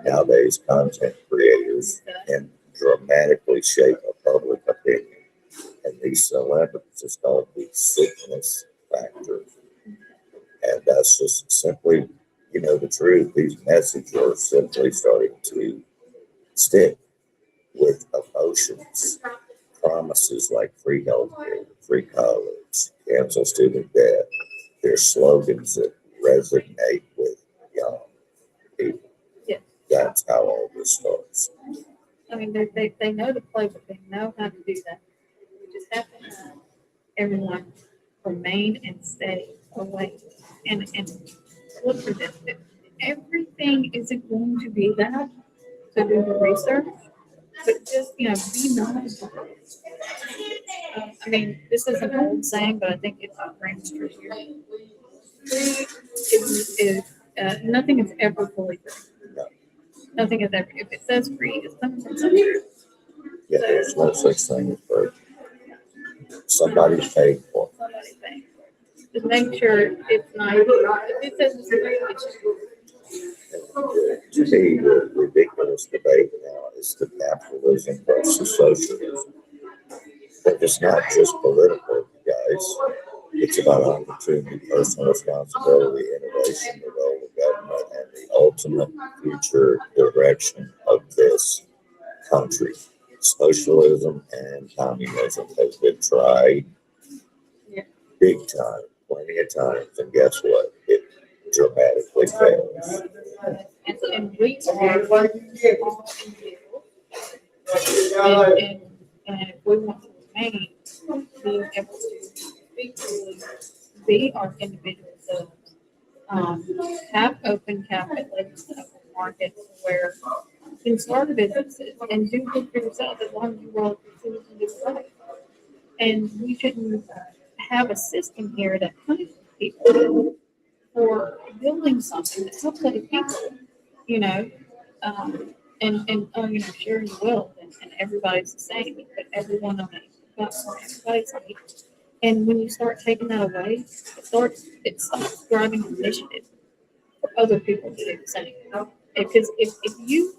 S2: nowadays content creators can dramatically shape a public opinion. And these celebrities is called the sickness factor. And that's just simply, the truth. These messages are simply starting to stick with emotions, promises like free healthcare, free college, cancel student debt. They're slogans that resonate with young people.
S1: Yeah.
S2: That's how all this starts.
S1: I mean, they know the playbook, they know how to do that. We just have to have everyone remain and stay away. And look for this, everything isn't going to be that, to do the research, but just, be knowledgeable. I mean, this is an old saying, but I think it's rings true here. Free nothing is ever fully free.
S2: No.
S1: Nothing is ever, if it says free, it's coming from somewhere.
S2: Yeah, there's no such thing as free. Somebody's paying for it.
S1: Somebody paying. Just make sure it's not, if it says it's free, it's free.
S2: To me, the ridiculous debate now is the capitalism versus socialism. But it's not just political, guys. It's about opportunity, personal responsibility, innovation, the role of government, and the ultimate future direction of this country. Socialism and communism has been tried big time, plenty of times, and guess what? It dramatically fails.
S1: And we are all individuals. And if we want to remain being able to equally be our individual selves, have open capital markets where you can start businesses and do good for yourself as long as you roll through and do it right. And we shouldn't have a system here that punishes people for building something that helps other people, sharing wealth and everybody's the same. You put everyone on a platform, everybody's on equal. And when you start taking that away, it stops driving initiative for other people to do the same. Because if you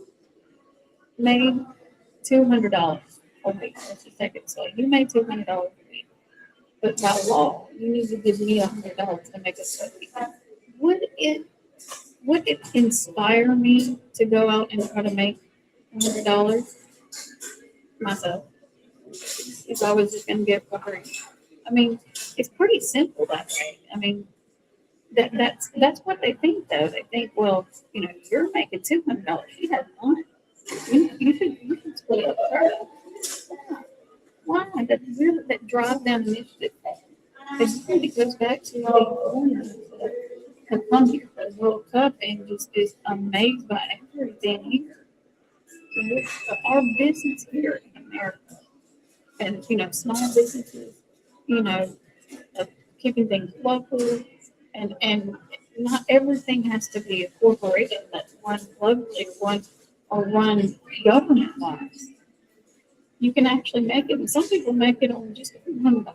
S1: made $200 a week, let's just take it slow, you made $200 a week, but by law, you need to give me $100 to make us a week. Would it inspire me to go out and try to make $100 myself if I was just going to get for free? I mean, it's pretty simple that way. I mean, that's what they think though. They think, well, you're making $200. She has one. You should split up her. Why? That drive down initiative. It goes back to the owners that have come here for the World Cup and just is amazed by everything here. Our business here in America, and small businesses, keeping things local, and not everything has to be a corporation that's run locally, run government wise. You can actually make it, and some people make it on just $100.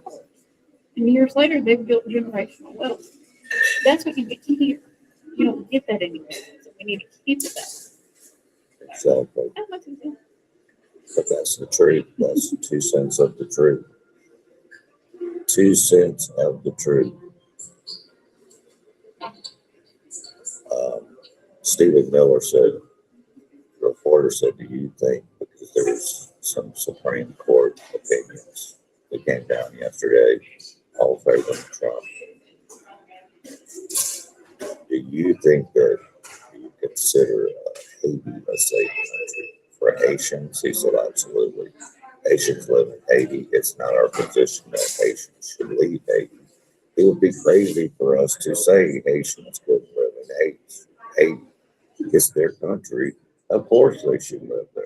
S1: And years later, they've built generational wealth. That's what you get here. You don't get that anywhere. So we need to keep it that way.
S2: Exactly.
S1: How much is it?
S2: But that's the truth. That's the 2 cents of the truth. 2 cents of the truth. Stephen Miller said, the reporter said, do you think, because there was some Supreme Court opinions that came down yesterday, all favoring Trump. Do you think that you consider Haiti a safe country for Haitians? He said, absolutely. Haitians live in Haiti. It's not our position that Haitians should leave Haiti. It would be crazy for us to say Haitians couldn't live in Haiti. It's their country. Of course they should live there.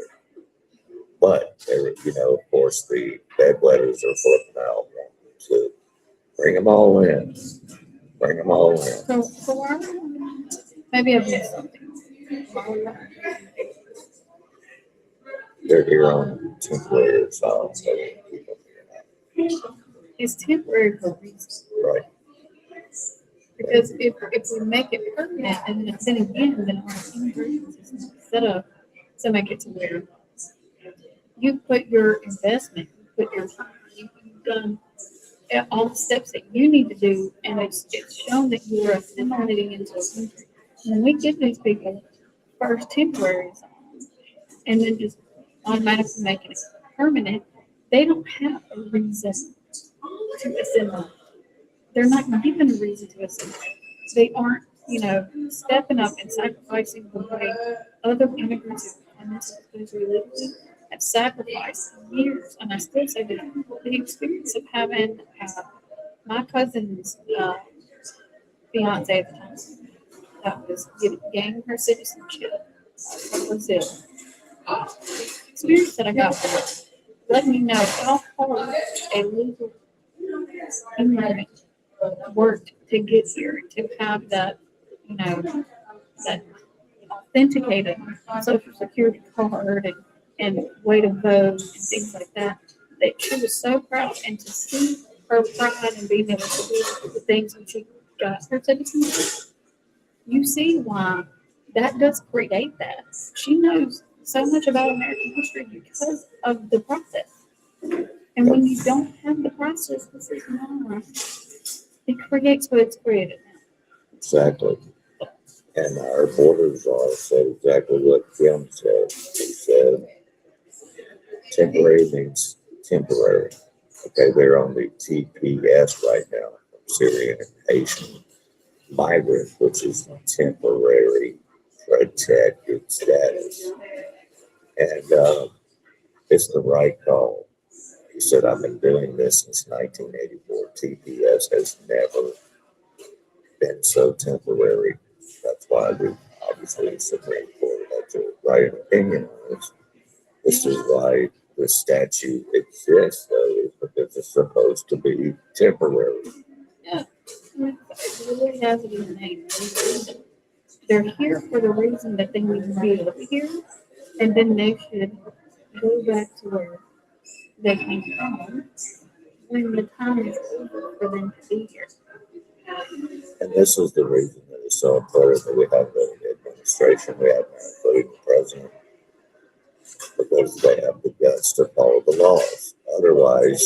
S2: But, of course, the bedwetters are flipping out to bring them all in. Bring them all in.
S1: So maybe I've missed something.
S2: They're here on temporary asylum.
S1: It's temporary for a reason.
S2: Right.
S1: Because if we make it permanent, and then again, then our ingredients is set up to make it to where you put your investment, you put your time, you've done all the steps that you need to do, and it's shown that you are assimilating into a country. When we give these people first temporaries and then just automatically making it permanent, they don't have a reason to assimilate. They're not given a reason to assimilate. They aren't, stepping up and sacrificing the way other immigrants who come into this country legally have sacrificed years. And I still say that the experience of having my cousin's fiance at the time that was getting her citizenship from Brazil. The experience that I got from it let me know how hard a legal immigrant worked to get here, to have that, that authenticated social security card and way to vote and things like that. That she was so proud, and to see her pride in being able to do the things when she got her citizenship, you see why that does create that. She knows so much about American history because of the process. And when you don't have the process, this is not, it creates what it's created.
S2: Exactly. And our borders law said exactly what Kim said. He said temporary means temporary. Okay, they're on the TPS right now, Syrian and Haitian migrant, which is temporary protected status. And it's the right call. He said, I've been doing this since 1984. TPS has never been so temporary. That's why we obviously the Supreme Court had to write an opinion on this. This is why the statute exists, though, is because it's supposed to be temporary.
S1: Yeah. It really has it in the name. They're here for the reason that they need to be over here, and then they should go back to where they came from when the time is over for them to be here.
S2: And this is the reason that it's so important that we have the administration we have now, including the president, because they have the guts to follow the laws. Otherwise,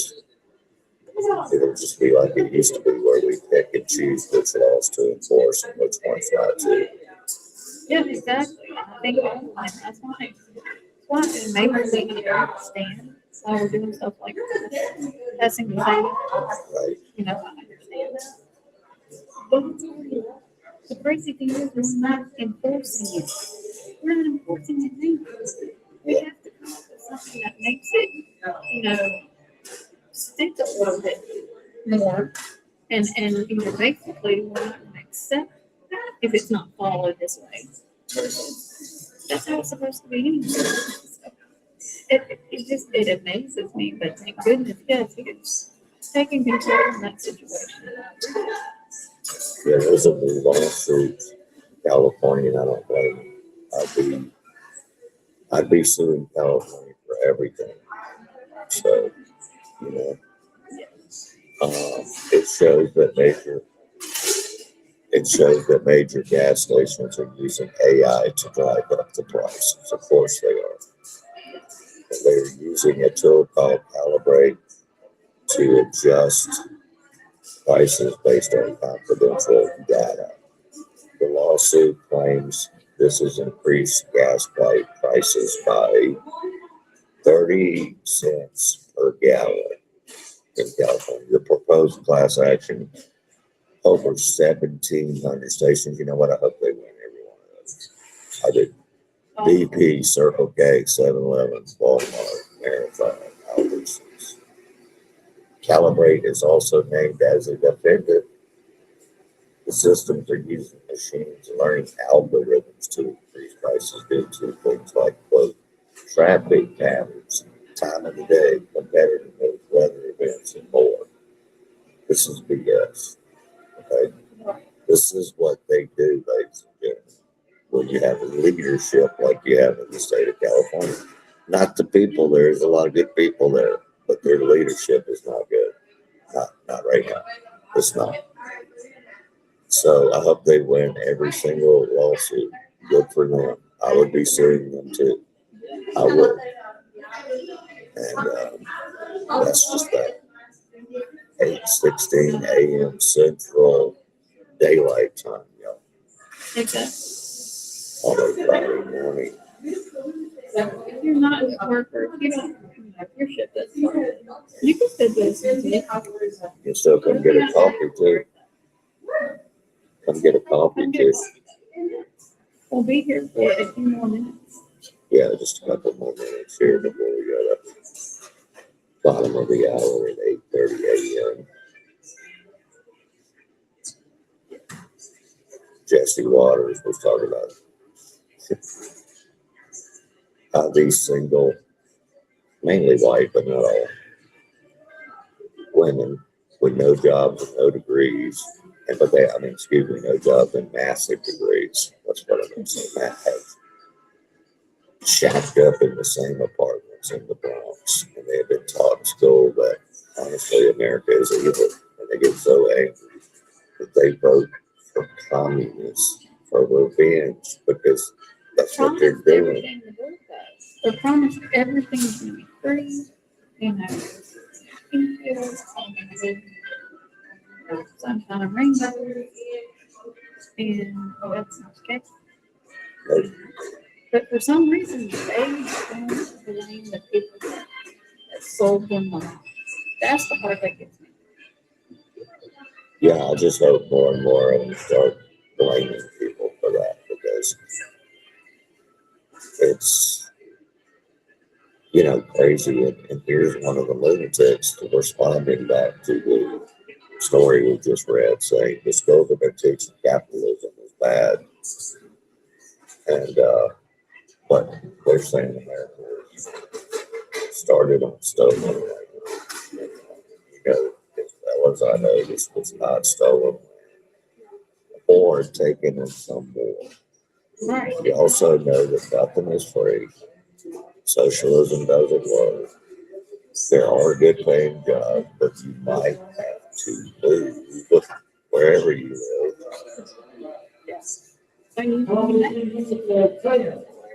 S2: it'll just be like it used to be, where we pick and choose which laws to enforce and which ones not to.
S1: Yeah, exactly. I think that's why. Why? And maybe they need to understand why we're doing stuff like this. Passing the same,
S2: Right?
S1: I understand that. But it's already law. The crazy thing is, we're not enforcing it. We're not enforcing it now. We have to come up with something that makes it, stick a little bit more. And basically, we're not going to accept if it's not followed this way. That's how it's supposed to be anyway. So it amazes me, but thank goodness, yes, he's taking control in that situation.
S2: Yeah, there's a new lawsuit in California, and I don't blame him. I'd be suing California for everything. So, you know, it shows that major gas stations are using AI to drive up the prices. Of course they are. And they're using a tool called Calibrate to adjust prices based on confidential data. The lawsuit claims this has increased gas prices by 30 cents per gallon in California. The proposed class action over 1,700 stations. You know what? I hope they win every one of those. I do. BP, Circle K, 7-Eleven, Walmart, Marathon, Albertsons. Calibrate is also named as a defendant. The systems are using machines learning algorithms to increase prices due to things like, quote, traffic patterns, time of the day, competitive weather events, and more. This is BS. Okay? This is what they do, ladies and gentlemen. When you have a leadership like you have in the state of California, not the people, there's a lot of good people there, but their leadership is not good. Not right now. It's not. So I hope they win every single lawsuit. Good for them. I would be suing them too. I would. And that's just that 8:16 a.m. Central Daylight Time, y'all.
S1: Exactly.
S2: On a Friday morning.
S1: So if you're not a worker, if you don't, if your shit doesn't work, you can still do it.
S2: You still come get a coffee too. Come get a coffee too.
S1: We'll be here for a few more minutes.
S2: Yeah, just a couple more minutes here before we go to bottom of the hour at 8:30 a.m. Jesse Waters was talking about how these single, mainly white, but not all, women with no jobs and no degrees, and but they, no jobs and massive degrees. That's what I meant to say. Have shacked up in the same apartments in the Bronx, and they have been taught in school that honestly America is evil, and they get so angry that they vote for communists for revenge because that's what they're
S1: Promised
S2: doing.
S1: everything the book does. They're promised everything's gonna be free, you know, pink fields, sunshine and rainbows, and that's not the case. But for some reason, they don't blame the people that sold them the. That's the part that gets me.
S2: Yeah, I just hope more and more of them start blaming people for that because it's, crazy. And here's one of the lunatics responding back to the story we just read saying this government teaching capitalism is bad. And but they're saying America was started on stolen land. As well as I know, this was not stolen or taken in some war.
S1: Right.
S2: You also know that nothing is free. Socialism doesn't work. There are good paying jobs, but you might have to move wherever you live.
S1: So you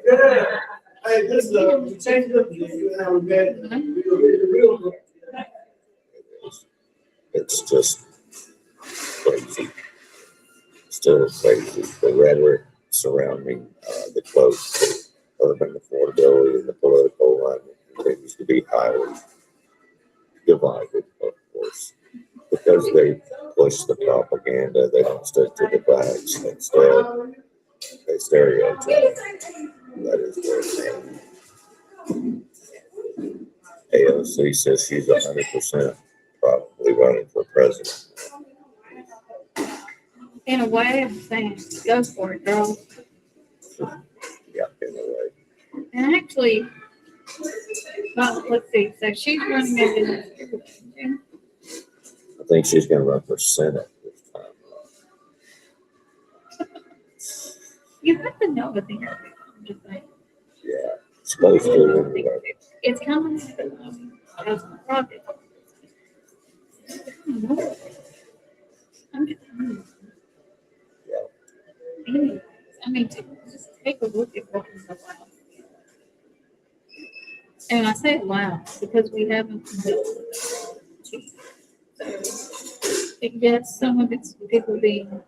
S5: Yeah. Hey, this change up you and I were met. Real.
S2: It's just crazy. Still crazy. The rhetoric surrounding the close to urban affordability and the political alignment continues to be highly divided, of course, because they push the propaganda. They don't stick to the facts. Instead, they stereotype. That is their name. AOC says she's 100% probably running for president.
S1: in a way, I'm saying, go for it, girl.
S2: Yeah, in a way.
S1: And actually, well, let's see. So she's running against.
S2: I think she's going to run for Senate this time.
S1: You have to know what the interview. I'm just saying.
S2: Yeah, supposed to anyway.
S1: It's coming as a project. I'm just,
S2: Yeah.
S1: anyways, I mean, just take a look at what is allowed. And I say it loud because we haven't built it. So, yes, some of it's people being,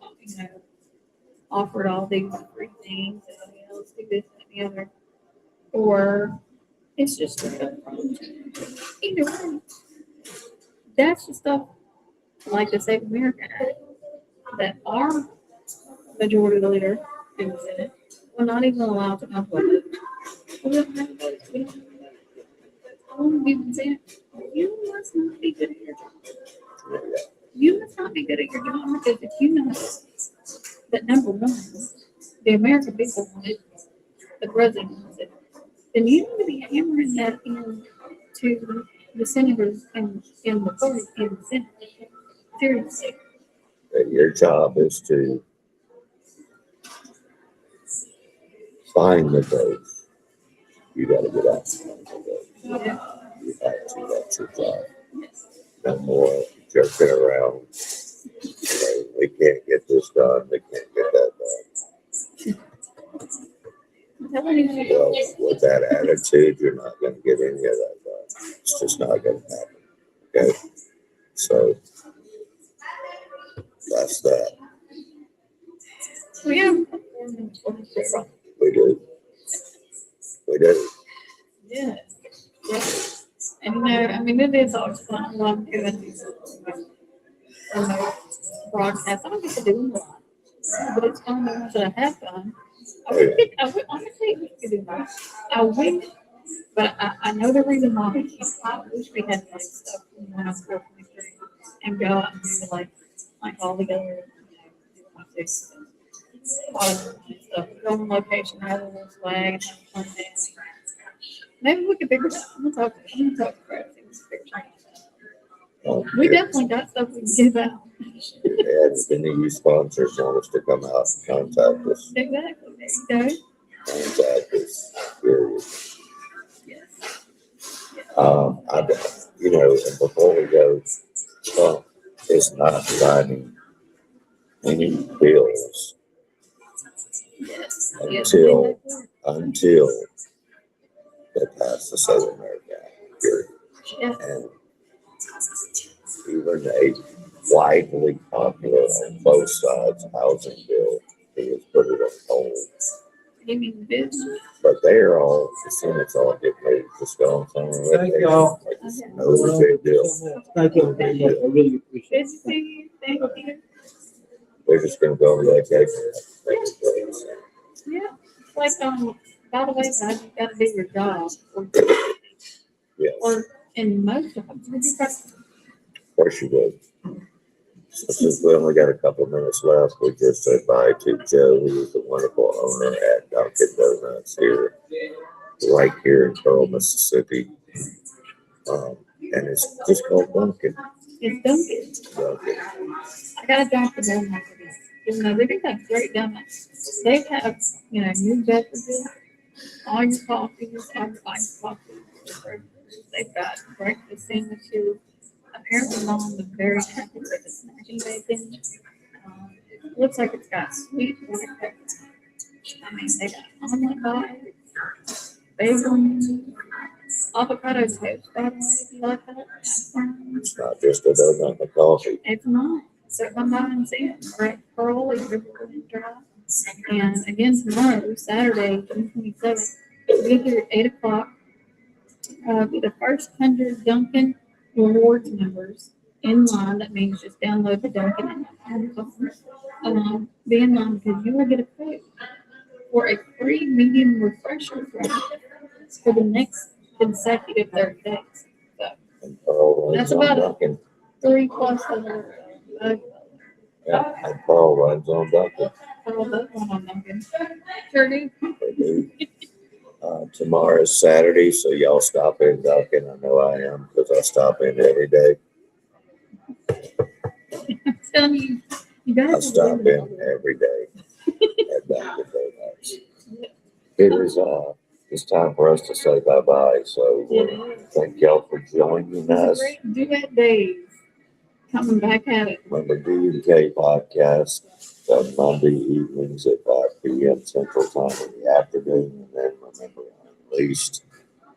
S1: offered all these free things and let's do this and the other. Or it's just a either way. That's the stuff like the Save America Act that our majority leader in the Senate will not even allow to talk about it. We don't have votes. We don't have votes. How long have you been saying, you must not be good at your job? You must not be good at your job because if you know that number one, the American people want it, the president wants it, then you need to be hammering that in to the senators and in the party in the Senate. Seriously.
S2: Your job is to find the votes. You got to get out and find the votes.
S1: Yeah.
S2: You have to. That's your job. No more jerking around. We can't get this done, they can't get that done.
S1: I'm telling you.
S2: Well, with that attitude, you're not gonna get any of that done. It's just not gonna happen, okay? So, that's that.
S1: We have.
S2: We do. We do.
S1: Yes. Yes. And you know, I mean, it is always fun. I love doing these remote broadcasts. I don't get to do them a lot, but it's fun the ones that I have done. I would honestly wish we could do more. I wish, but I know the reason why we can't. I wish we had like stuff when I was working with three and go out and do like all together. Do like this. A lot of stuff. Go on location, have a little flag, and have fun dancing. Maybe we could figure it out. I'm gonna talk to Brad. See if we can figure it out. We definitely got stuff we can give out.
S2: And any of you sponsors want us to come out and contact us,
S1: Exactly. There you go.
S2: contact us, period.
S1: Yes.
S2: You know, and before we go, Trump is not signing any bills
S1: Yes.
S2: until they pass the Southern America Act, period.
S1: Yeah.
S2: And even a widely popular on both sides housing bill, he has put it on hold.
S1: You mean business?
S2: But they're all, the Senate's all getting ready to just go on summer
S3: Thank
S2: vacation.
S3: y'all.
S2: Like it's no big deal.
S3: Thank you very much. I really appreciate
S1: Good
S3: it.
S1: to see you. Thank you.
S2: They're just gonna go on vacation.
S1: Yeah. Like, by the way, guys, you gotta do your job.
S2: Yes,
S1: Or in most jobs, would you try?
S2: of course you would. So since we only got a couple minutes left, we just said bye to Joe, who is the wonderful owner at Dunkin' Donuts here, right here in Pearl, Mississippi. And it's just called Dunkin'.
S1: It's Dunkin'. I gotta drop the donut for this. You know, they do have great donuts. They have, new beverages, all your coffees, all your iced coffee. They've got breakfast sandwiches. Apparently, mom was very happy with the smashing bacon. It looks like it's got sweet black pepper. I mean, they got omelet bites, bagel, avocado toast, by the way, if you like that.
S2: It's not just a donut and coffee.
S1: It's not. So come by and see it. We're at Pearl, River Drive. And again, tomorrow, Saturday, June 27th, we'll be here at 8 o'clock. Be the first 100 Dunkin' Rewards members in line. That means just download the Dunkin' app on your phone. Be in line because you will get a code for a free medium refresher for the next consecutive 30 days. So
S2: And Pearl runs
S1: that's
S2: on
S1: about
S2: Dunkin'.
S1: 3+ other.
S2: Yeah, and Pearl runs on Dunkin'.
S1: That one on Dunkin'. Sure do.
S2: They do. Tomorrow is Saturday, so y'all stop in Dunkin'. I know I am because I stop in every day.
S1: I'm telling you, you
S2: I
S1: guys.
S2: stop in every day at Dunkin' Donuts. It is it's time for us to say bye-bye. So thank y'all for joining us.
S1: Great duet days. Coming back at it.
S2: Remember D&K podcast on Monday evenings at 5 p.m. Central Time in the afternoon. And then remember Unleashed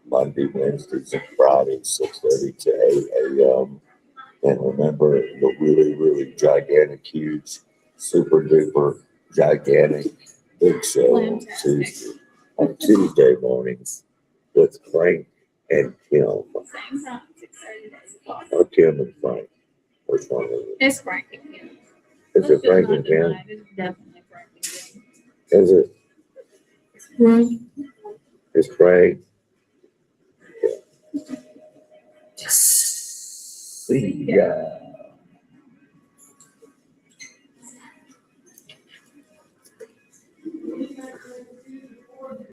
S2: Monday, Wednesdays, and Fridays, 6:30 to 8 a.m. And remember the really, really gigantic, huge, super duper, gigantic, big show on Tuesday mornings with Frank and Kim.
S1: Same time, 6:30.
S2: Or Kim and Frank. Which one is it?
S1: It's Frank again.
S2: Is it Frank and Kim?
S1: It's definitely Frank again.
S2: Is it?
S1: Frank.
S2: It's Frank. See ya.